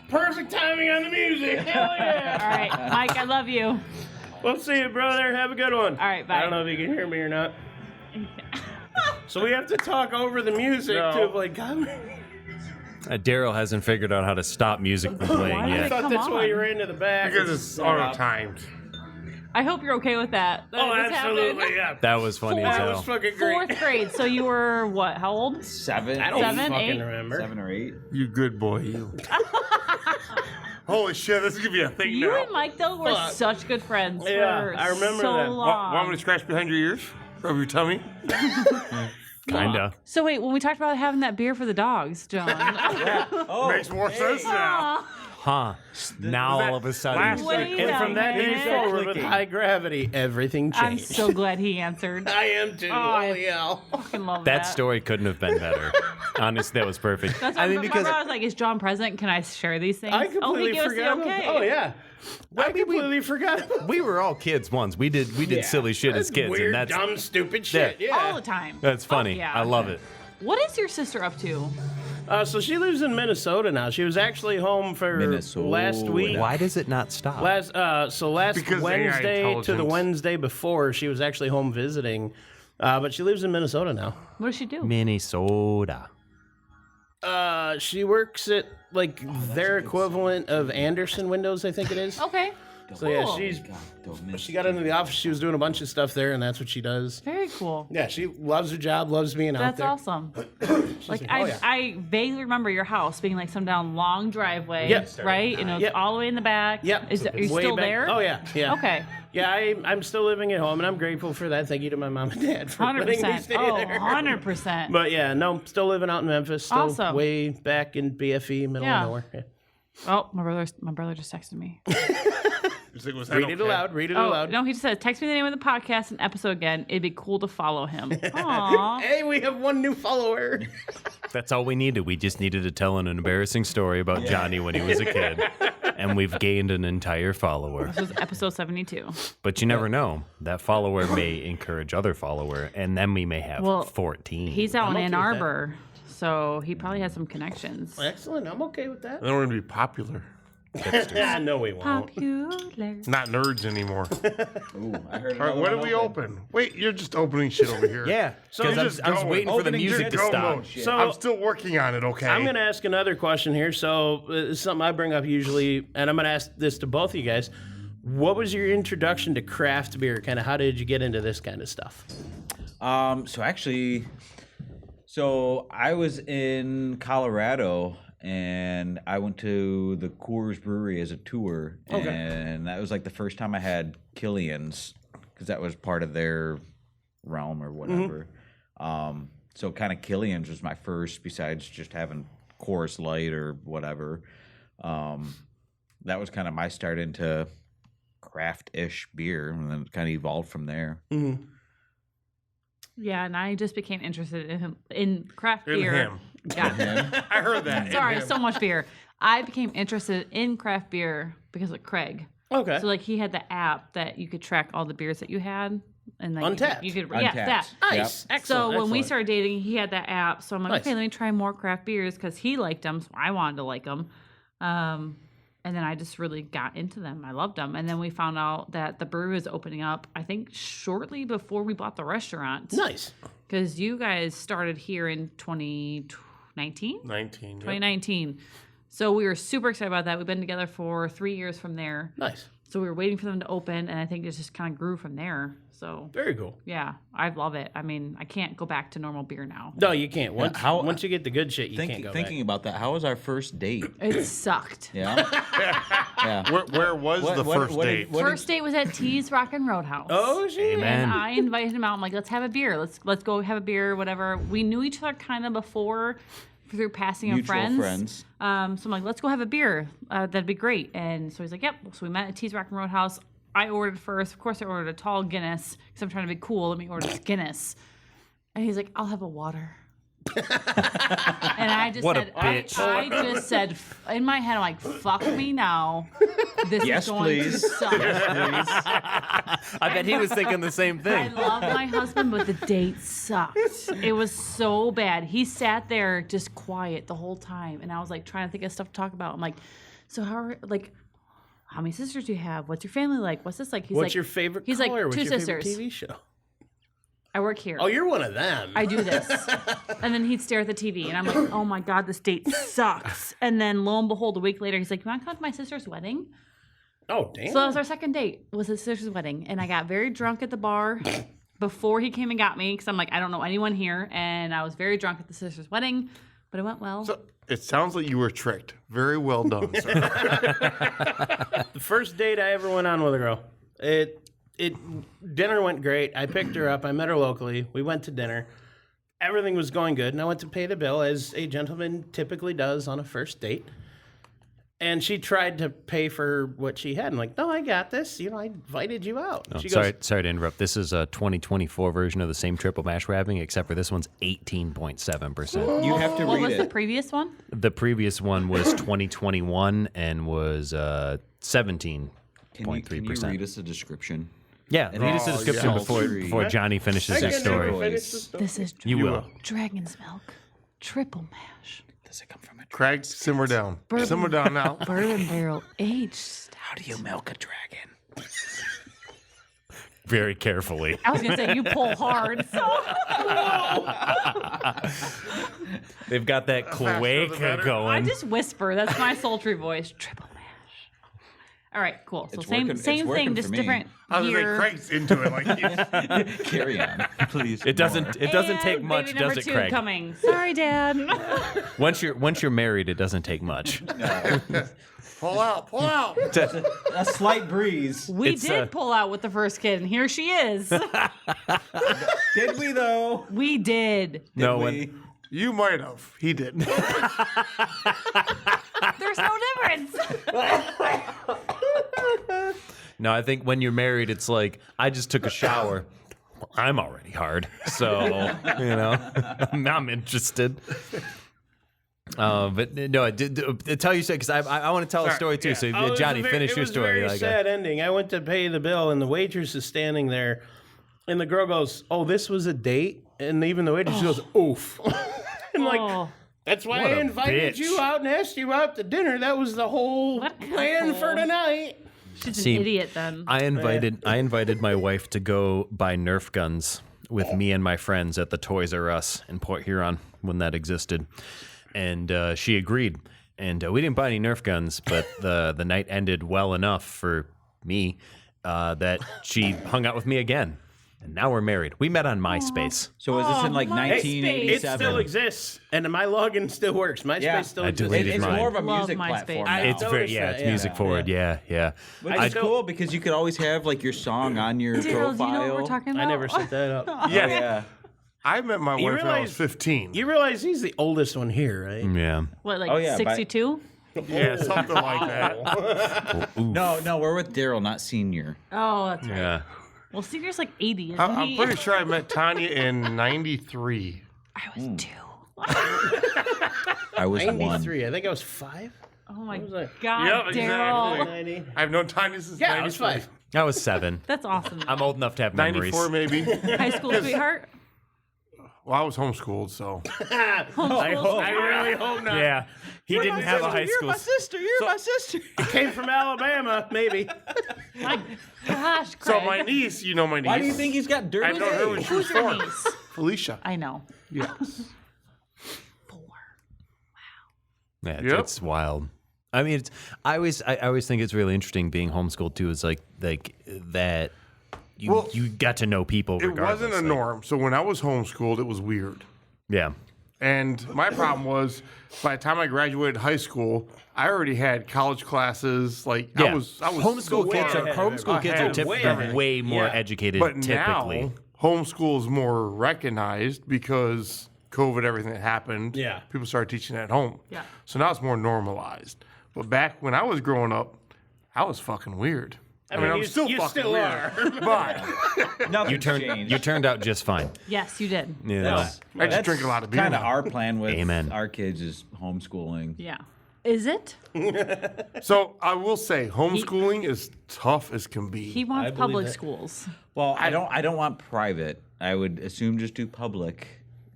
Perfect timing on the music. Hell yeah. All right, Mike, I love you. We'll see you, brother. Have a good one. All right, bye. I don't know if you can hear me or not. So we have to talk over the music to like, God. Daryl hasn't figured out how to stop music from playing Why I yet. thought Come that's why on. you ran to the back. Because it's auto-timed. I hope you're okay with that. Oh, this happened. absolutely, yeah. That was funny as That hell. was fucking great. 4th grade. So you were what? How old? 7. I don't 7, fucking 8? remember. 7 or 8. You good boy, you. Holy shit, this is going to be a thing You now. and Mike though were Fuck. such good friends. Yeah, for I remember so that. long. Want me to scratch behind your ears? Rub your tummy? Kinda. So wait, when we talked about having that beer for the dogs, John. Makes more sense now. Huh. Now all of a sudden. last Wait And a from that day minute. forward, with high gravity, everything I'm changed. so glad he answered. I am too. Holy hell. I fucking love That story couldn't have been better. Honestly, that was perfect. That's why I mean, because I was like, "Is John present? Can I share these things?" I he completely gave us the forgot. okay. Oh yeah. I completely forgot about we were all kids once. We did silly shit as kids, weird, and that's dumb, stupid shit. Yeah. all the time. that's funny. Oh, yeah. I love it. What is your sister up to? So she lives in Minnesota now. She was actually home for Minnesota. last week. Why does it not stop? Last Because AI Wednesday to the intelligence. Wednesday before, she was actually home visiting. But she lives in Minnesota now. What does she do? Minnesota. She works at like their equivalent of Anderson Windows, I think it is. Okay. So yeah, Cool. she got into the office. She was doing a bunch of stuff there, and that's what she does. Very cool. Yeah, she loves her job, loves being out That's there. awesome. Like oh, yeah. I vaguely remember your house being like some down long driveway, Yep. right? And it was Yep. all the way in the back. Yep. Are you Way still back- there? Oh yeah, yeah. Okay. Yeah, I'm still living at home, and I'm grateful for that. Thank you to my mom and dad for letting me 100%. stay Oh, there. 100%. But yeah, no, still living out in Memphis. Still Awesome. way back in BFE, middle Yeah. of nowhere. Yeah. Oh, my brother just texted me. Read it aloud. Read it Oh, aloud. no, he just said, text me the name of the podcast and episode again. It'd be cool to follow him. Aww. Hey, we have one new follower. That's all we needed. We just needed to tell an embarrassing story about Johnny when he was a kid. And we've gained an entire follower. This was episode 72. But you never know. That follower may encourage other follower, and then we may have Well, 14. He's out in okay Ann with that. Arbor, so he probably has some connections. Excellent. I'm okay with that. Then we're going to be popular. Yeah, no, we won't. Popular. Not nerds anymore. Ooh, I heard All right, when do we open? Wait, you're just opening shit over here. Yeah, So because you're I was going. waiting for the Opening music to Go stop. mode. So- I'm still working on it, okay? I'm going to ask another question here. So it's something I bring up usually, and I'm going to ask this to both of you guys. What was your introduction to craft beer? Kind of how did you get into this kind of stuff? So I was in Colorado and I went to the Coors Brewery as a tour, and that was like the first time I had Killian's because that was part of their realm or whatever. So kind of Killian's was my first, besides just having Coors Light or whatever. That was kind of my start into craft-ish beer, and then it kind of evolved from there. Yeah, and I just became interested in craft In beer. him. Yeah. I heard that. Sorry, so much beer. I became interested in craft beer because of Craig. Okay. So like he had the app that you could track all the beers that you had, and like Untapped. You could Untapped. yeah, that. Nice. Yep. Excellent. So when we excellent. started dating, he had that app. So I'm like, Nice. okay, let me try more craft beers because he liked them, so I wanted to like them. And then I just really got into them. I loved them. And then we found out that the brewery was opening up, I think, shortly before we bought the restaurant. Nice. Because you guys started here in 2019? 19. Yep. 2019. So we were super excited about that. We've been together for 3 years from there. Nice. So we were waiting for them to open, and I think it just kind of grew from there. So Very cool. yeah, I love it. I mean, I can't go back to normal beer now. No, you can't. Once, how- once you get the good shit, you can't go Thinking back. about that, how was our first date? It sucked. Yeah. Yeah. Where was the first date? First date was at T's Rockin' Roadhouse. Oh, shit. Amen. And I invited him out. I'm like, let's have a beer. Let's go have a beer, whatever. We knew each other kind of before through passing of Mutual friends. So I'm like, let's go have a beer. That'd be great. And so he's like, yep. So we met at T's Rockin' Roadhouse. I ordered first. Of course, I ordered a tall Guinness because I'm trying to be cool. Let me order this Guinness. And he's like, I'll have a water. And I just What a said, bitch. I just said, in my head, I'm like, fuck me now. This Yes, is going please. to suck. I bet he was thinking the same I thing. love my husband, but the date sucked. It was so bad. He sat there just quiet the whole time, and I was like trying to think of stuff to talk about. I'm like, so how many sisters do you have? What's your family like? What's this like? He's What's like, your favorite he's color? like, What's two your favorite sisters. TV show? I work here. Oh, you're one of them. I do this. And then he'd stare at the TV, and I'm like, oh my God, this date sucks. And then lo and behold, a week later, he's like, you want to come to my sister's wedding? Oh, damn. So that was our second date, was his sister's wedding. And I got very drunk at the bar before he came and got me, because I'm like, I don't know anyone here. And I was very drunk at the sister's wedding, but it went well. So it sounds like you were tricked. Very well done, sir. The first date I ever went on with a girl. Dinner went great. I picked her up. I met her locally. We went to dinner. Everything was going good, and I went to pay the bill, as a gentleman typically does on a first date. And she tried to pay for what she had. I'm like, no, I got this. I invited you out. Oh, She sorry goes, to interrupt. This is a 2024 version of the same triple mash wrapping, except for this one's 18.7%. You have to What read was it. the previous one? The previous one was 2021 and was 17.3%. Can you read us a description? Yeah, read us a description yeah. before Johnny finishes I his can never story. finish the story. This is You will. Dragon's Milk Triple Mash. Does it come from a Craig, simmer down. Bourbon. Simmer down now. Bourbon barrel aged. How do you milk a dragon? Very carefully. I was going to say, you pull hard. So. They've got that cloaca I going. just whisper. That's my sultry voice. Triple mash. All right, cool. So It's same working- it's thing, working just for me. different I was like, year. Craig's into it. Like, Carry on, please. It doesn't And take much, baby number does it, two Craig? coming. Sorry, Dad. Once you're married, it doesn't take much. pull out, pull out. A slight breeze. We It's, did pull out with the first kid, and here she is. Did we though? We did. No Did one. we? You might have. He didn't. There's no difference. No, I think when you're married, it's like I just took a shower. Well, I'm already hard, so I'm interested. But no, tell you because I want to tell a story too. So Oh, it was Johnny, a very- finish your story. It was a very sad ending. I went to pay the bill, and the waitress is standing there, and the girl goes, "Oh, this was a date," and even the waitress goes, "Oof." I'm like, Oh, "That's why What I a invited bitch. you out and asked you out to dinner. That was the whole What plan for asshole. tonight." she's See, an idiot then. I invited my wife to go buy Nerf guns with me and my friends at the Toys R Us in Port Huron when that existed, and she agreed. And we didn't buy any Nerf guns, but the night ended well enough for me that she hung out with me again, and now we're married. We met on MySpace. So was this in like MySpace. It 1987? still exists, and my login still works. MySpace Yeah. still I exists. deleted It's mine. more of a Love music MySpace. platform. I- now. It's very noticed it's that, music yeah. forward. Yeah. Which is cool because you could always have like your song on your Daryl, do profile. you know what we're talking about? I never set that up. Yeah. Yeah. I met my wife when I was realize- 15. You realize he's the oldest one here, right? Yeah. What, like Oh, yeah, 62? Yeah, something like that. No, we're with Daryl, not senior. Oh, that's right. Yeah. Well, Senior's like 80, isn't I'm he? pretty sure I met Tanya in 93. I was 2. I was one. 93. I think I was 5. Oh my was that? God, Yep, Daryl. exactly. 90. I've known Tanya since Yeah, I 93. was 5. I was 7. That's awesome. I'm old enough to have memories. 94 maybe. High school sweetheart. Well, I was homeschooled, so. I really hope not. Yeah. He didn't have a high school. sister. You're my sister. Came from Alabama, maybe. My gosh, So Craig. my niece, you know my niece. Why do you think he's got dirty I've known her when she was Who's your 4. niece? Felicia. I know. Yes. 4. Yeah, Yep. it's wild. I mean, I always think it's really interesting being homeschooled too. It's like that you got to know people. It Regardless. wasn't a norm. So when I was homeschooled, it was weird. Yeah. And my problem was, by the time I graduated high school, I already had college classes. Like Yeah. I was homeschool kids are ahead of homeschool kids are everybody. typically way more Yeah. educated. But typically, now homeschool is more recognized because COVID, everything that happened. Yeah. People started teaching at home. Yeah. So now it's more normalized. But back when I was growing up, I was fucking weird. I mean, I'm still you fucking still weird. are. But Nothing's changed. You turned out just fine. Yes, you did. You know? I just drink a lot of beer. Kind of now. our plan with Amen. our kids is homeschooling. Yeah. Is it? So I will say, homeschooling is tough as can be. He wants believe public it. schools. Well, I don't want private. I would assume just do public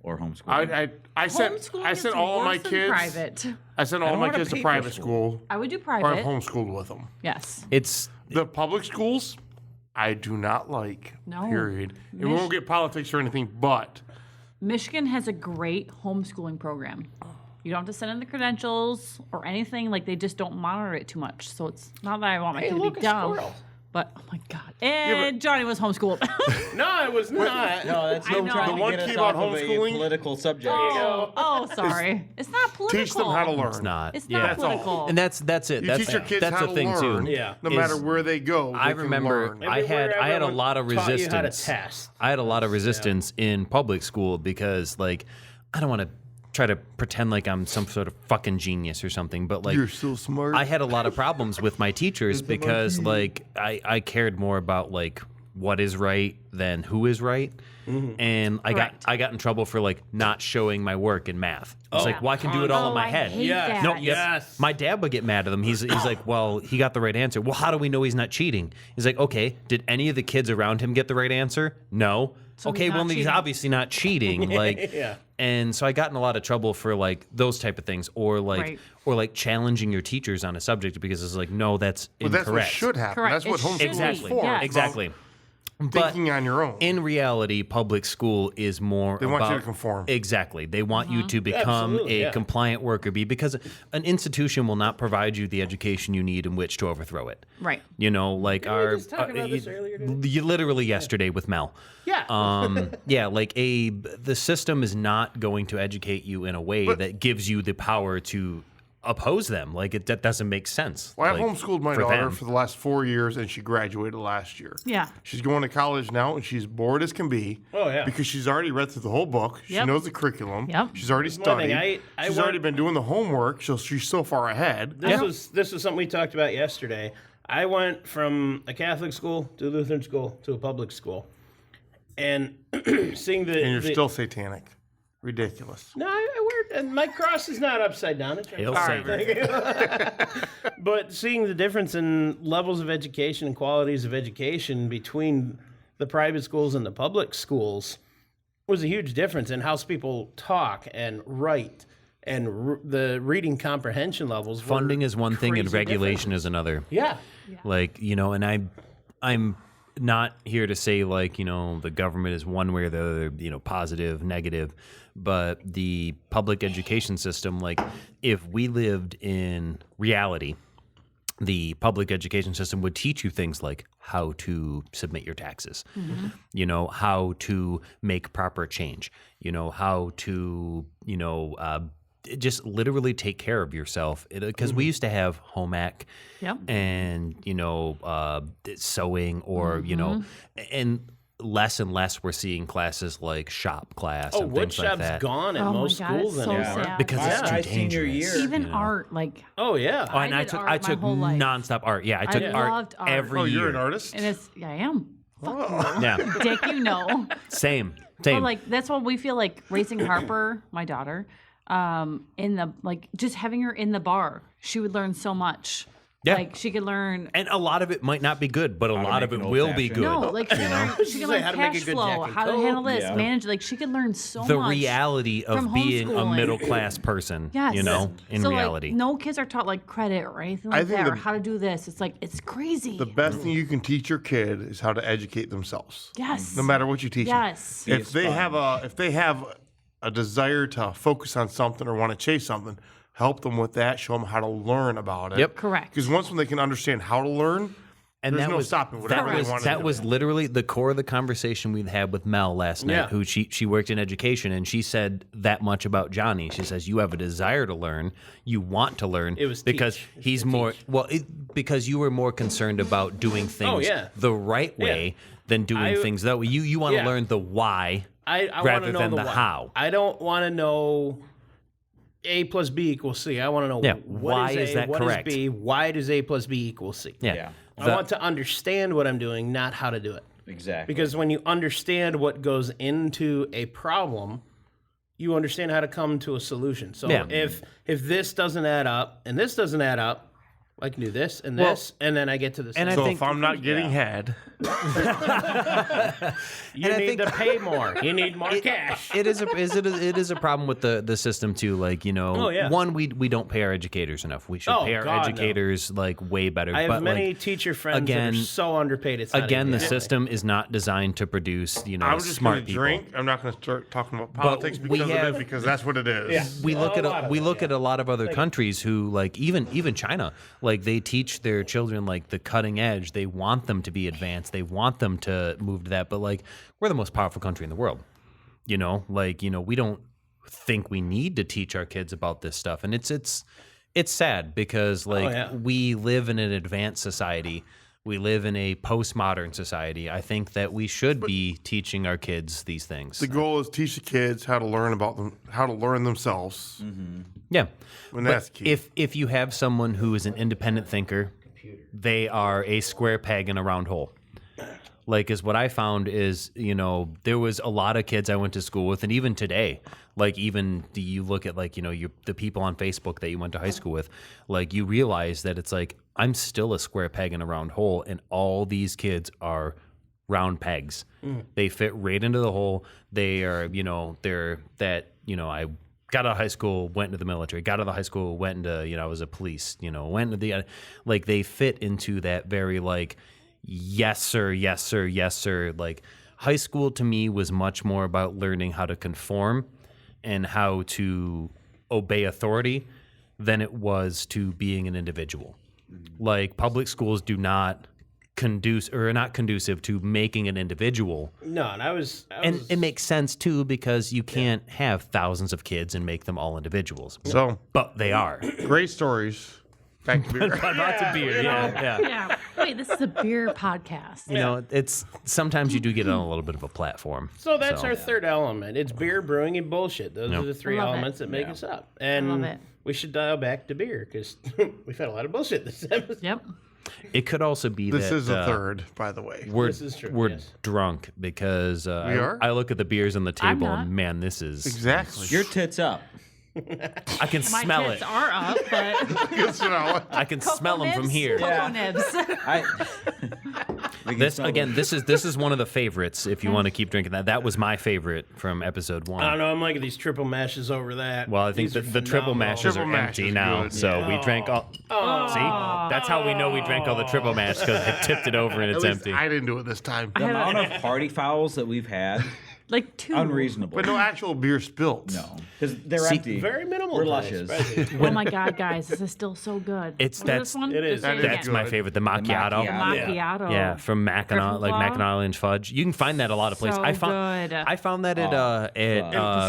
or homeschooling. I sent Homeschooling I is sent all my worse than kids. private. I sent all don't my wanna kids to pay for private school. school I would do or I've private. homeschooled with them. Yes. It's The public schools, I do not like. No. Period. And we won't get politics or anything, but Michigan has a great homeschooling program. You don't have to send in the credentials or anything. Like, they just don't monitor it too much. So it's not that I want my kid to look, be a dumb. squirrel. But, oh my God. And Johnny was homeschooled. No, it was not. no, that's I no know. trying The to one get us key about off of a homeschooling- political subject. oh, sorry. It's not political. teach them how to learn. it's not. It's yeah. not That's all. political. And that's it. You that's teach your kids that's how the to thing learn. too. Yeah. No is- matter where they go, they I can remember learn. I had a lot of Taught you how to resistance. test. I had a lot of resistance in public school because, like, I don't want to try to pretend like I'm some sort of fucking genius or something, but like You're so smart. I had a lot of problems with my teachers because like I cared more about like what is right than who is right. And Correct. I got in trouble for like not showing my work in math. It's like, well, I can do it all in my I head. hate Yes. that. No, Yes. my dad would get mad at him. He's like, well, he got the right answer. Well, how do we know he's not cheating? He's like, okay, did any of the kids around him get the right answer? No. So he's okay, not well, he's cheating. obviously not cheating. Like, Yeah. And so I got in a lot of trouble for like those type of things, or like challenging your teachers on a subject because it's like, no, that's But incorrect. that's what should happen. Correct. That's what It should homeschooling be. is Exactly. for. Yeah. It's Exactly. about But thinking on your own. in reality, public school is more They about want you to conform. Exactly. They want you to become Absolutely, a yeah. compliant worker bee because an institution will not provide you the education you need in which to overthrow it. Right. You know, like our just talk about this earlier today? you literally yesterday with Mel. Yeah. Yeah, like the system is not going to educate you in a way that gives you the power to oppose them. Like that doesn't make sense. Well, I've like, homeschooled my for daughter them. for the last 4 years, and she graduated last year. Yeah. She's going to college now, and she's bored as can be. Oh, yeah. Because she's already read through the whole book. She Yep. knows the curriculum. Yep. She's already one thing, studied. I She's want- already been doing the homework, so she's so far ahead. This was something we talked about yesterday. I went from a Catholic school to a Lutheran school to a public school, and seeing the And you're the- still satanic. Ridiculous. no, I wear and my cross is not upside down. It's right Hail there. Satan. But seeing the difference in levels of education and qualities of education between the private schools and the public schools was a huge difference in how people talk and write and the reading comprehension levels. were Funding is one thing and crazy regulation is another. different. Like, you know, and I'm not here to say like, you know, the government is one way or the other, you know, positive, negative, but the public education system, like if we lived in reality, the public education system would teach you things like how to submit your taxes, you know, how to make proper change, you know, how to, you know, just literally take care of yourself. Because we used to have home ec Yep. and, you know, sewing or, you know, and less we're seeing classes like shop class Oh, and wood things like shop's that. gone at Oh my most God, schools it's so anymore. sad. Because it's too My dangerous. senior year. Even you know? art, like, Oh yeah. Oh, and I did took art I my took whole life. nonstop art. Yeah, I took loved art. every Oh, year. you're an artist? and it's, I am. Yeah, Dick, you know. same. But like that's what we feel like raising Harper, my daughter, in the like just having her in the bar. She would learn so much. Yeah. Like she could learn And a lot of it might not be good, but a lot make of it an will be old-fashioned. good. no, like she, she could learn how to make a cash good flow, Jack and how to Coke. handle this, Yeah. manage. Like she could learn so The much. reality of from being a homeschooling. middle class person, Yes. you know, in so, reality. Like, no kids are taught like credit or anything I like think that, or the- how to do this. It's like it's crazy. The best thing you can teach your kid is how to educate themselves. Yes. No matter what you teach them. Yes. If they have a desire to focus on something or want to chase something, help them with that. Show them how to learn about it. Yep. Correct. Because once when they can understand how to learn, And there's that no was stopping whatever that they was want to that do. was literally the core of the conversation we had with Mel last night. Yeah. Who she worked in education, and she said that much about Johnny. She says you have a desire to learn, you want to learn. It was because teach. It's he's to more teach. because you were more concerned about doing things yeah. the right way than doing I- things that way. You want to Yeah. learn the why I rather want to know than the why. how. I don't want to know A plus B equals C. I want to know Yeah, what why is is A, that what correct? is B, why does A plus B equal C? Yeah. Yeah. I want to understand what I'm doing, not how to do it. Exactly. Because when you understand what goes into a problem, you understand how to come to a solution. So if this doesn't add up and this doesn't add up, I can do this and this, and then I get to the and same. So if I'm not getting head, you need to pay more. You need more cash. It is a problem with the system too. Like, you know, one, we don't pay our educators enough. We should pay our educators like way better. I have but many like, teacher friends that are so underpaid. It's not again, even the funny. system is not designed to produce, you know, I'm just smart going to people. drink. I'm not going to start talking about politics we because of have- it, because that's what it is. Yeah. We look at a lot of other countries who, like, even China, like, they teach their children like the cutting edge. They want them to be advanced. They want them to move to that. But like, we're the most powerful country in the world. You know, like, you know, we don't think we need to teach our kids about this stuff, and it's sad because like we live in an advanced society. We live in a postmodern society. I think that we should be teaching our kids these things. The goal is teach the kids how to learn about them, how to learn themselves. Yeah. And that's key. If you have someone who is an independent thinker, they are a square peg in a round hole. Like, is what I found is, you know, there was a lot of kids I went to school with, and even today, like, even you look at, like, you know, the people on Facebook that you went to high school with, like, you realize that it's like, I'm still a square peg in a round hole, and all these kids are round pegs. They fit right into the hole. They are, you know, they're that, you know, I got out of high school, went into the military, got out of the high school, went into, you know, I was a police, you know, went into the, like, they fit into that very, like, yes, sir, yes, sir, yes, sir. Like, high school to me was much more about learning how to conform and how to obey authority than it was to being an individual. Like, public schools do not are not conducive to making an individual. No, and I was And it makes sense too, because you can't have thousands of kids and make them all individuals. So, But they are. great stories. Back to beer. Lots of beer, yeah. Yeah. Wait, this is a beer podcast. You know, it's sometimes you do get on a little bit of a platform. So that's our third element. It's beer, brewing, and bullshit. Those are the three Love it. elements that make us up. love And it. we should dial back to beer because we've had a lot of bullshit this episode. Yep. It could also be This that is a third, by the way. we're This is true, we're yes. drunk because are? I look at the beers on the I'm table not. and man, this is Exactly. Your tits up. I can My smell tits it. are up, but Good smell. I can smell them from here. Cocoa nibs. We can This smell again. them. This is one of the favorites. If you want to keep drinking that, that was my favorite from episode I don't one. know. I'm liking these triple mashes over that. Well, I think These are the triple phenomenal. mashes Triple are mash empty is now, good. so we drank all. See, that's how we know we drank all the triple mash because I tipped it over and At it's least empty. I didn't do it this time. The amount of party fouls that we've had, Like two. unreasonable. But no actual beer spilt. No, because they're See, empty. Very minimal. We're today, lushes. surprisingly. Oh my god, guys, this is still so good. It's- Remember that's- this one? it is. Just say That is That's again. my good. favorite, the macchiato. macchiato. Macchiato. Yeah, from Mackinac, like Griffin Mackinac Claw? Island fudge. You can find that a lot of places. So I found good. I found that at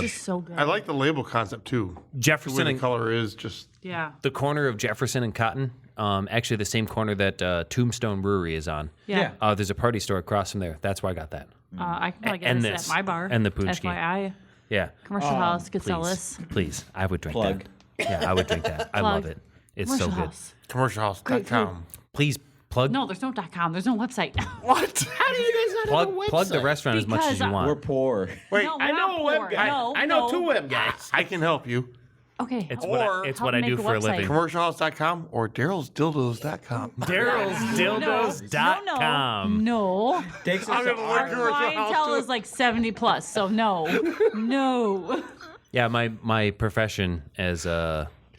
This is so good. I like the label concept too. The way Jefferson the and color is just. Yeah. the corner of Jefferson and Cotton. Actually, the same corner that Tombstone Brewery is on. Yeah. There's a party store across from there. That's where I got that. I can probably get And this this. at my bar. And the Punchki. FYI. Yeah, Commercial House could sell please, this. please, I would drink Plug. that. Yeah, I would drink that. I love Plug. it. It's Commercial so good. House. Commercialhouse.com. Please plug No, there's no .com. There's no website. What? How do you guys not have a website? plug the restaurant as much as you Because want. We're poor. Wait, No, I we're know not a web poor. guy. No, I know no. two web guys. I can help you. Okay. It's Or what I help do make for a a website. living. Commercialhouse.com or Daryl'sDildos.com. Daryl'sDildos.com. No. Takes I'm us gonna Our look Commercial House clientele too. is like 70 plus, so no. No. Yeah, my profession as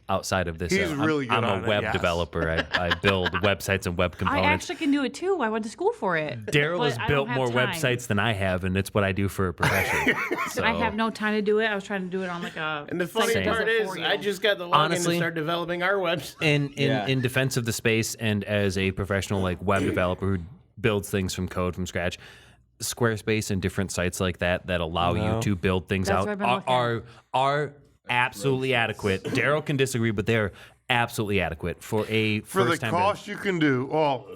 outside of this, He's really good I'm on a it, web yes. developer. I build websites and web I components. actually can do it too. I went to school for it. Daryl But has I built don't more have time. websites than I have, and it's what I do for a profession. So, I have no time to do it. I was trying to do it on like a. And the funny site that does part it is, for you. I just got the login Honestly- to start developing our website. in defense of the space and as a professional like web developer who builds things from code from scratch, Squarespace and different sites like that allow you to build things That's out what I've been looking are absolutely adequate. Daryl can disagree, but they're absolutely adequate for a For the first time. cost you can do,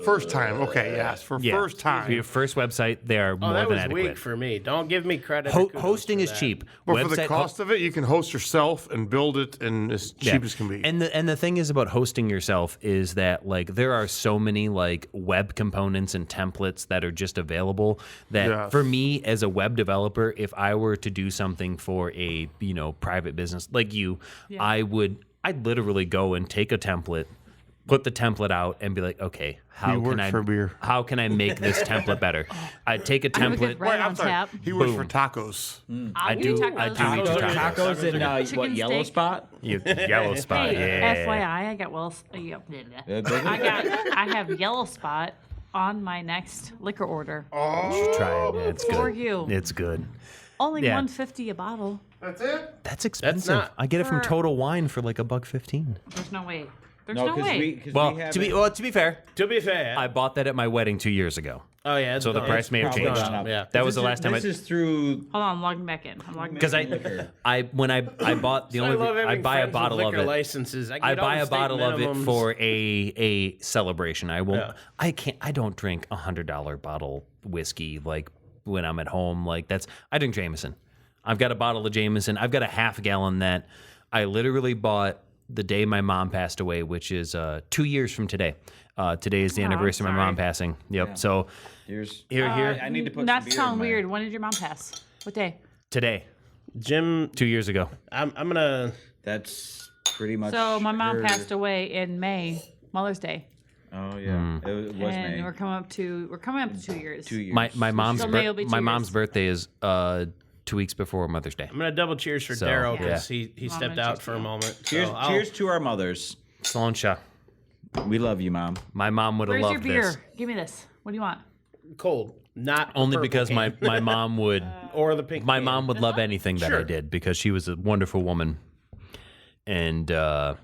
first time, okay, yes, for first For time. your first website, they are Oh, more that than was adequate. weak for me. Don't give me credit. or kudos Hosting for is that. cheap. But for the Website- cost of it, you can host yourself and build it, and as cheap as can be. And the thing is about hosting yourself is that like there are so many like web components and templates that are just available that Yes. for me as a web developer, if I were to do something for a private business like you, I'd literally go and take a template, put the template out, and be like, okay, how works can I for beer. how can I make this template better? I'd take a I have a template. good bread Wait, on I'm sorry. tap. He works Boom. for tacos. I I'll do. eat I do tacos. eat Tacos. tacos. Tacos in Chicken what, Yellow steak. Spot? Yellow spot. Hey, Yeah. FYI, I got I have Yellow Spot on my next liquor order. Try it. Yeah, it's good. For you. It's good. Only Yeah. $1.50 a bottle. That's it? That's expensive. not- I get it from for- Total Wine for like $1.15. There's no way. There's No, no because way. Well, we have to be fair, To be fair, I bought that at my wedding 2 years ago. oh yeah, it's So the gone. price may have probably changed. gone up. Yeah. That was the last time This is through Hold on, I'm logging back in. I'm logging back because in. I bought the So only I love I having buy a friends with bottle of liquor it. licenses. I get all buy the a state bottle of it minimums. for a celebration. I won't. Yeah. I don't drink $100 bottle whiskey like when I'm at home. Like I drink Jameson. I've got a bottle of Jameson. I've got a half gallon that I literally bought the day my mom passed away, which is 2 years from today. Today is the anniversary of my mom sorry. passing. Yep. So here's here. I need to put That's some beer in sound my- weird. When did your mom pass? What day? Today, Jim. 2 years ago. I'm gonna. That's pretty much. So my mom her- passed away in May, Mother's Day, Oh yeah, it was and May. we're coming up to 2 years. 2 years. My mom's So May will be 2 mom's years. birthday is 2 weeks before Mother's Day. I'm gonna double cheers for So, Daryl yeah. because he stepped gonna out cheers for a too. moment. So Cheers, I'll- cheers to our mothers. Salonsha. We love you, Mom. My mom would have Where's your loved beer? this. Give me this. What do you want? Cold, not Only purple because can. my mom would or the pink. my can. mom would love anything that I Sure. did because she was a wonderful woman. And that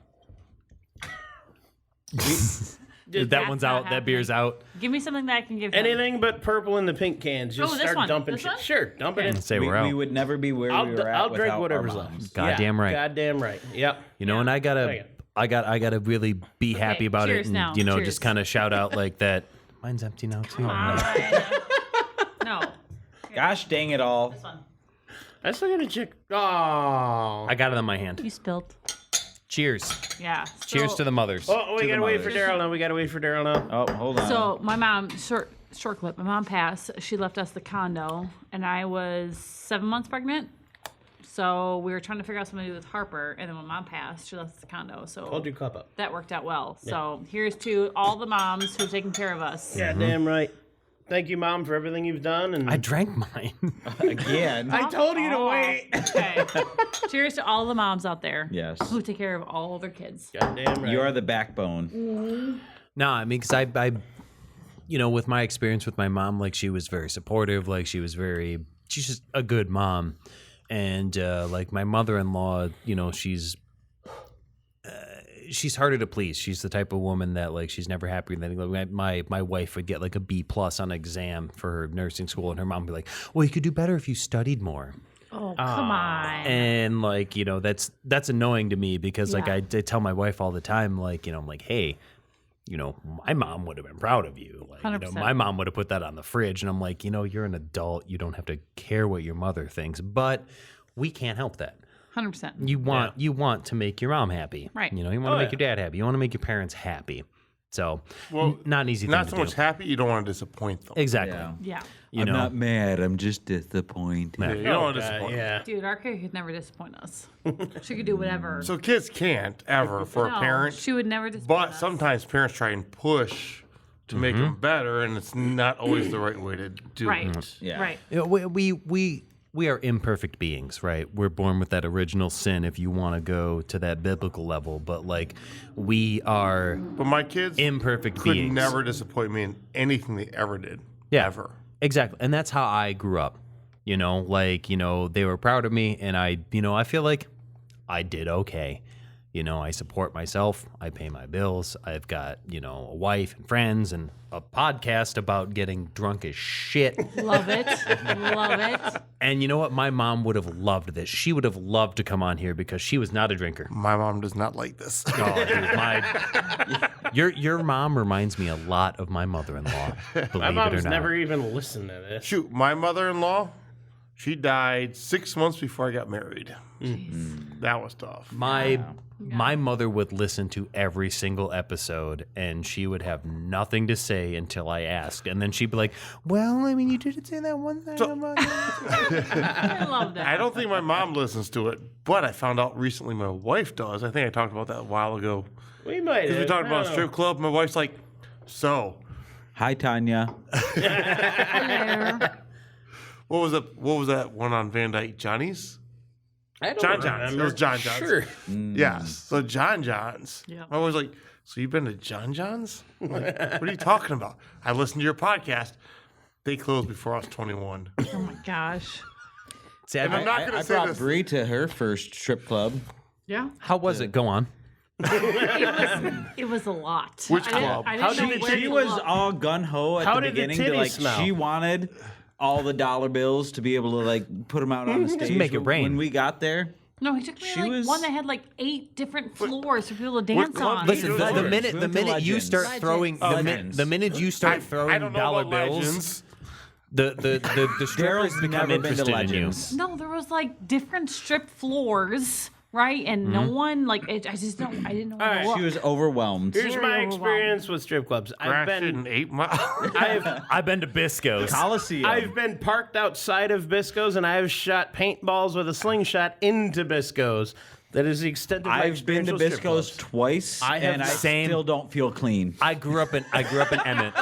That's one's not out. That beer's out. Give me something that I can give him. Anything but purple in the pink cans. Just this start one. dumping This shit. one? Sure, dump it in. Say we, we're out. we would never be where we were at I'll drink without whatever's our left. moms. Goddamn right. Goddamn right. Yep. You know, and I gotta Second. I gotta really be happy about cheers it, and now. just Cheers. kind of shout out like that. Mine's empty now too. No. Gosh dang it all. This one. I still got to check. Oh. I got it on my hand. You spilled. Cheers. Yeah. Cheers to the mothers. Oh, we To gotta the wait for mothers. Daryl now. We gotta wait for Daryl now. Oh, hold on. So my mom, short clip. My mom passed. She left us the condo, and I was 7 months pregnant. So we were trying to figure out something to do with Harper, and then when mom passed, she left us the condo. So Hold your cup up. that worked out well. So here's to all the moms who've taken care of us. Goddamn right. Thank you, Mom, for everything you've done. And I drank mine. Again. I told you to Aw. wait. Okay. Cheers to all the moms out there Yes. who take care of all their kids. Goddamn right. You are the backbone. No, I mean, because I, with my experience with my mom, like she was very supportive. Like she's just a good mom. And like my mother-in-law, she's harder to please. She's the type of woman that like she's never happy. That my wife would get like a B+ on an exam for her nursing school, and her mom would be like, "Well, you could do better if you studied more." Oh, come on. And like that's annoying to me because like Yeah. I tell my wife all the time, like I'm like, hey, my mom would have been proud of you. Like 100%. my mom would have put that on the fridge, and I'm like, you're an adult, you don't have to care what your mother thinks, but we can't help that. 100%. You want to make your mom happy, Right. You want to make your dad happy. You want to make your parents happy. So, not an easy thing Not to so do. much happy, you don't want to disappoint them. Exactly. Yeah. Yeah. You I'm know, not mad. I'm just disappointed. Yeah, you don't want to God, disappoint them. yeah. Dude, our kid could never disappoint us. She could do whatever. So kids can't ever for No, a parent, she would never disappoint but us. sometimes parents try and push to make them better, and it's not always the right way to do Right. it. Yeah. Right. we are imperfect beings, right? We're born with that original sin if you want to go to that biblical level, but like we are But my kids imperfect could beings. never disappoint me in anything they ever did. Yeah. Ever. Exactly. And that's how I grew up. They were proud of me, and I feel like I did okay. You know, I support myself. I pay my bills. I've got, you know, a wife and friends and a podcast about getting drunk as shit. Love it. Love it. And you know what? My mom would have loved this. She would have loved to come on here because she was not a drinker. My mom does not like this. Oh, dude, your mom reminds me a lot of my mother-in-law. Believe My it or mom's not. never even listened to this. Shoot, my mother-in-law, she died 6 months before I got married. That was tough. My mother would listen to every single episode, and she would have nothing to say until I asked, and then she'd be like, "Well, I mean, you didn't say that one thing about it." I love that. I don't think my mom listens to it, but I found out recently my wife does. I think I talked about that a while ago. We might Because we have. talked I about a don't strip club. My wife's like, so, Hi, Tanya. Hello. what was that one on Van Dyke? Johnny's? I don't John John's. remember. It was John John's. Sure. Yes. So John John's. Yeah. I was like, so you've been to John John's? I'm like, what are you talking about? I listened to your podcast. They closed before I was 21. Oh my gosh. See, And I'm not going I to say brought this. Bree to her first strip club. Yeah. how was it? Go on. It was a lot. Which I didn't- club? I How didn't did know it- where She to was look. all gun ho at How the did the beginning. To, titties like smell? she wanted all the dollar bills to be able to like put them out on the stage. make it rain. When we got there, No, he took me She like was- one that had like 8 different floors for people to dance club on. did you Listen, go the to? minute you Legends. start Legends. throwing Legends. the minute you start I throwing don't know dollar about bills, legends. the strippers Daryl's become never been to interested in you. Legends. No, there was like different strip floors, right? And no one like I just don't. I didn't know. Where to right. look. She was overwhelmed. Here's Very my overwhelmed. experience with strip clubs. I've Crashed been in 8 miles. I've been to Bisco's. Coliseum. I've been parked outside of Bisco's, and I have shot paintballs with a slingshot into Bisco's. That is the extent of my I've been experience to with strip Bisco's clubs. twice, I have and I same- still don't feel clean. I grew up in Emmett.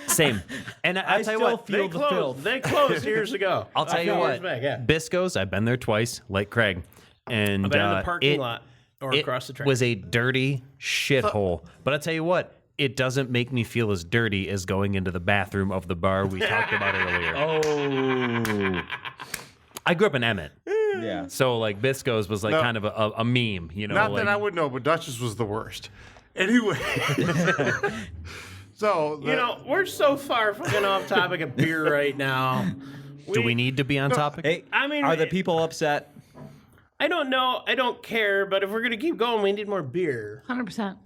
Same. And I'll I tell you still what, feel They the closed. filth. They closed years ago. I'll tell A you few what, years back, yeah. Bisco's, I've been there twice, like Craig. And I've been in the parking it- lot or it across the track. was a dirty shithole. But I'll tell you what, it doesn't make me feel as dirty as going into the bathroom of the bar we talked about earlier. Oh, I grew up in Emmett. yeah. So, like, Bisco's was, like, No. kind of a meme, you know? Not like, that I would know, but Duchess was the worst. Anyway. So, You know, we're so far fucking off topic of beer right now. do we need to be on topic? Hey, I mean, are the people upset? I don't know. I don't care. But if we're gonna keep going, we need more beer. 100%.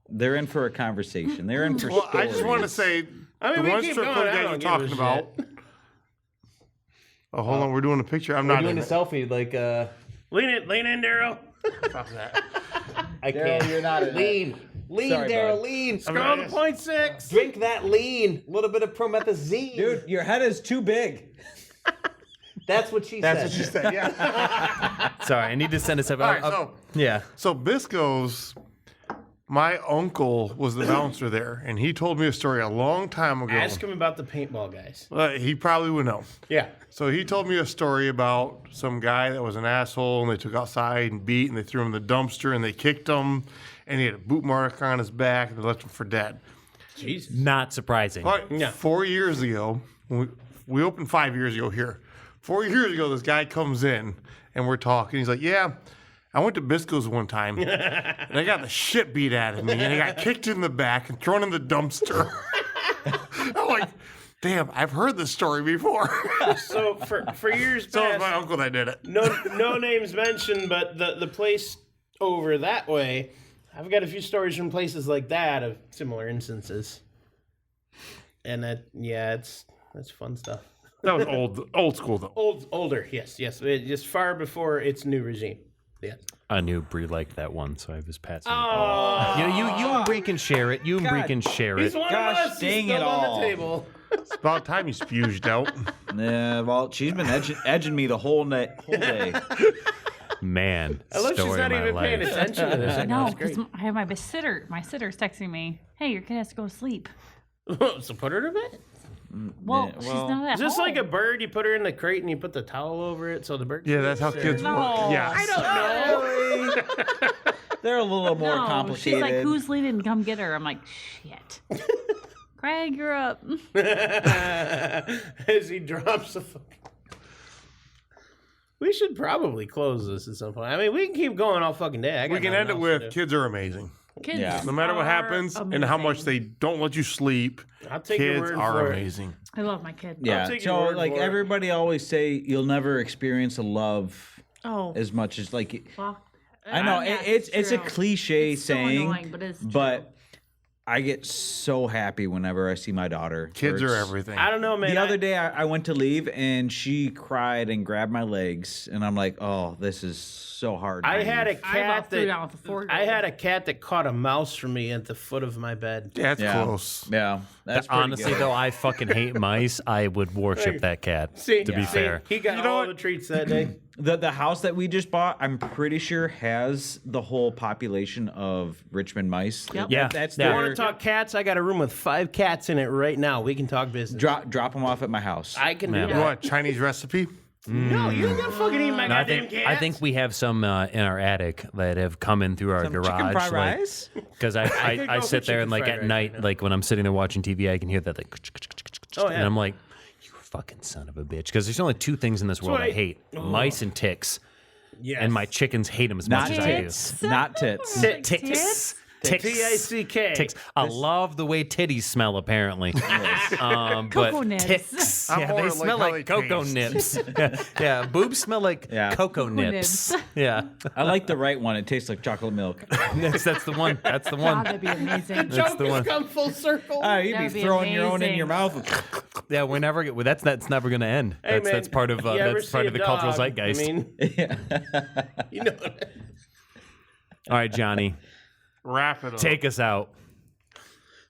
They're in for a conversation. They're in for well, I just want to stories. say, I mean, the we one keep strip going. club I guys don't you're give a talking shit. about. Oh, hold on. We're doing a picture. I'm not in it. selfie, like, Lean in, Daryl. I Daryl, you're not in it. Lean, Sorry, bud. lean. Scroll to 0.6. Drink that lean. A little bit of promethazine. Dude, your head is too big. that's what she That's what you said. Yeah. Sorry, I need to send us up. All right. Yeah. So Bisco's, my uncle was the bouncer there, and he told me a story a long time ago. Ask him about the paintball guys. He probably would know. Yeah. So he told me a story about some guy that was an asshole, and they took outside and beat, and they threw him in the dumpster, and they kicked him, and he had a boot mark on his back, and they left him for dead. Jesus. Not surprising. But Yeah. 4 years ago, when we opened 5 years ago here. 4 years ago, this guy comes in, and we're talking. He's like, yeah, I went to Bisco's one time, and I got the shit beat out of me, and I got kicked in the back and thrown in the dumpster. I'm like, damn, I've heard this story before. So for years So it was past, my uncle that did it. no names mentioned, but the place over that way, I've got a few stories from places like that of similar instances. And that's fun stuff. That was old school though. Older, yes, just far before its new regime. Yeah. I knew Bree liked that one, so I was passing it. Oh, You and Bree can share it. You and Bree can share he's it. one Gosh, of us. dang He's it still on all. the table. It's about time you spewed out. Yeah, well, she's been edging me the whole day. Man, I love she's story not of my even paying life. attention to this. I know, No, it's great. because I have my sitter. My sitter's texting me, "Hey, your kid has to go to sleep." So put her to bed. Well, Yeah, she's well, not at Is this home. like a bird? You put her in the crate and you put the towel over it so the bird. Yeah, that's how kids No. work. Yes. I don't know. They're a little more No, complicated. she's like, "Who's leaving? Come get her." I'm like, "Shit." Craig, you're up. As he drops the. We should probably close this at some point. I mean, we can keep going all fucking day. I got We can nothing end it else with to do. kids are amazing. Kids Yeah. No matter what are happens and how much amazing. they don't let you sleep, I'll take your kids word are for it. amazing. I love my kid. Yeah. take your So word like for it. everybody always say you'll never experience a love Oh, as much as like fuck. I know Yeah, it's a true. cliche It's so saying, annoying, but it's true. but I get so happy whenever I see my daughter. Kids Or are it's- everything. I don't know, man. The other day I went to leave and she cried and grabbed my legs and I'm like, oh, this is so hard. to I had a leave. I about cat threw that down with a 4-year-old. I had a cat that caught a mouse for me at the foot of my bed. That's Yeah. close. Yeah, that's pretty Honestly, good. though, I fucking hate mice. I would worship that cat. See, to be fair, he got all the treats that day. The house that we just bought, I'm pretty sure has the whole population of Richmond mice. Yep. Yeah. That's Yeah. You their, want to talk cats? I got a room with 5 cats in it right now. We can talk business. drop them off at my house. I can do Yeah. You that. want a Chinese recipe? No, you ain't gonna fucking eat my No, goddamn cats. I think we have some in our attic that have come in through our Some garage. chicken fried rice? Because could I go for sit there and chicken like fried at rice night, right now. like when I'm sitting there watching TV, I can hear that like, Oh, yeah. and I'm like, you fucking son of a bitch. Because there's only 2 things in this world I why- hate: mice and ticks. Yes. And my chickens hate them as Not much as I do. tits. Not tits. Ticks. Tits? Ticks. T-I-C-K. Ticks. I love the way titties smell, apparently. But Cocoa nibs. ticks. I'm Yeah, more they like smell how like they cocoa taste. nips. Yeah, boobs smell like Yeah. cocoa nips. nibs. Yeah, I like the right one. It tastes like chocolate milk. that's the one. That's the God, one. that'd be amazing. That's the one. Come full circle. Oh, you'd That be would be throwing your own in amazing. your mouth. Yeah, we're never. That's never going to end. Hey, That's man, part of you ever that's part see of a the cultural dog? zeitgeist. I mean, you know. All right, Johnny, Wrap it up. take us out.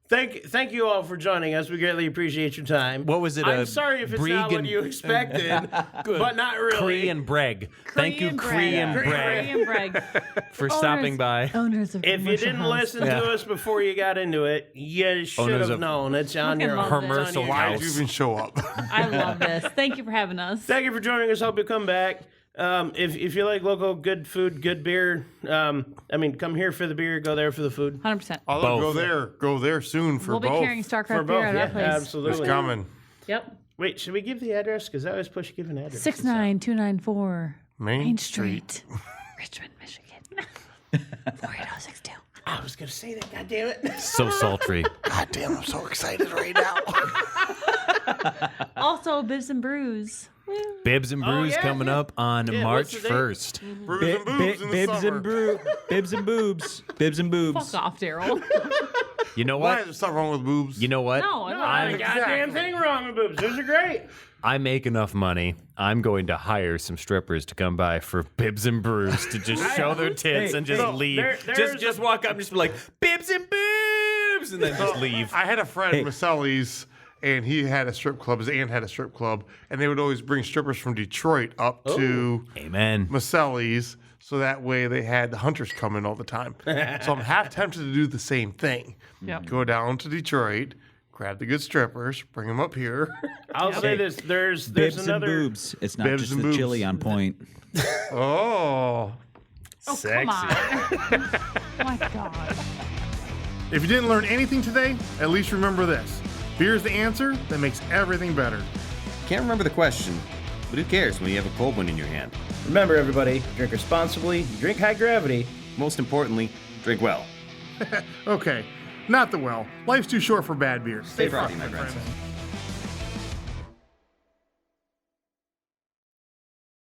Thank you all for joining us. We greatly appreciate your time. What was it, I'm sorry if it's not Brieg what and- you expected, but not really. Cree and Breg. Thank you, and Cree and Breg. Breg, Cree and Breg. for stopping by. Owners of If you commercial didn't house. listen to us before you got into it, you should Owners have of known. It's on Fucking your love this. Commercial it's on your- Why house. did you even show up? I love this. Thank you for having us. Thank you for joining us. Hope you come back. If you like local good food, good beer, I mean, come here for the beer, go there for the food. 100%. Although Both. go there soon for We'll be both. carrying For StarCraft beer both, at yeah, our place. absolutely. It's coming. Yep. Wait, should we give the address? Because I always push give an address. 69294 Main Street, Richmond, Michigan. 48062. I was gonna say that. God damn it! So sultry. God damn, I'm so excited right now. Also, Bibs and Brews. Woo. Bibs and Brews yeah, coming yeah. up on Yeah, March what's the date? 1st. Brews and boobs in the Bibs summer. and bibs and boobs. Bibs and boobs. Fuck off, Daryl. You know Why? what? There's something wrong with boobs. You know what? No, Not I'm a goddamn thing wrong with boobs. Those are great. I make enough money. I'm going to hire some strippers to come by for Bibs and Brews to just show their tits and just leave. there's Just walk up and just be like, Bibs and Boobs, and then just leave. I had a friend, Maselli's, and he had a strip club. His aunt had a strip club, and they would always bring strippers from Detroit up to Amen. Maselli's, so that way they had the hunters come in all the time. So I'm half tempted to do the same thing. Yep. Go down to Detroit, grab the good strippers, bring them up here. I'll say this: there's Bibs and another. boobs. It's not Bibs just and the boobs. chili on point. Oh. Oh, come on. Oh, my God. If you didn't learn anything today, at least remember this. Beer's the answer that makes everything better. Can't remember the question, but who cares when you have a cold one in your hand? Remember, everybody: drink responsibly, drink high gravity. Most importantly, drink well. Okay, not the well. Life's too short for bad beers. Stay frosty, my friends. friends.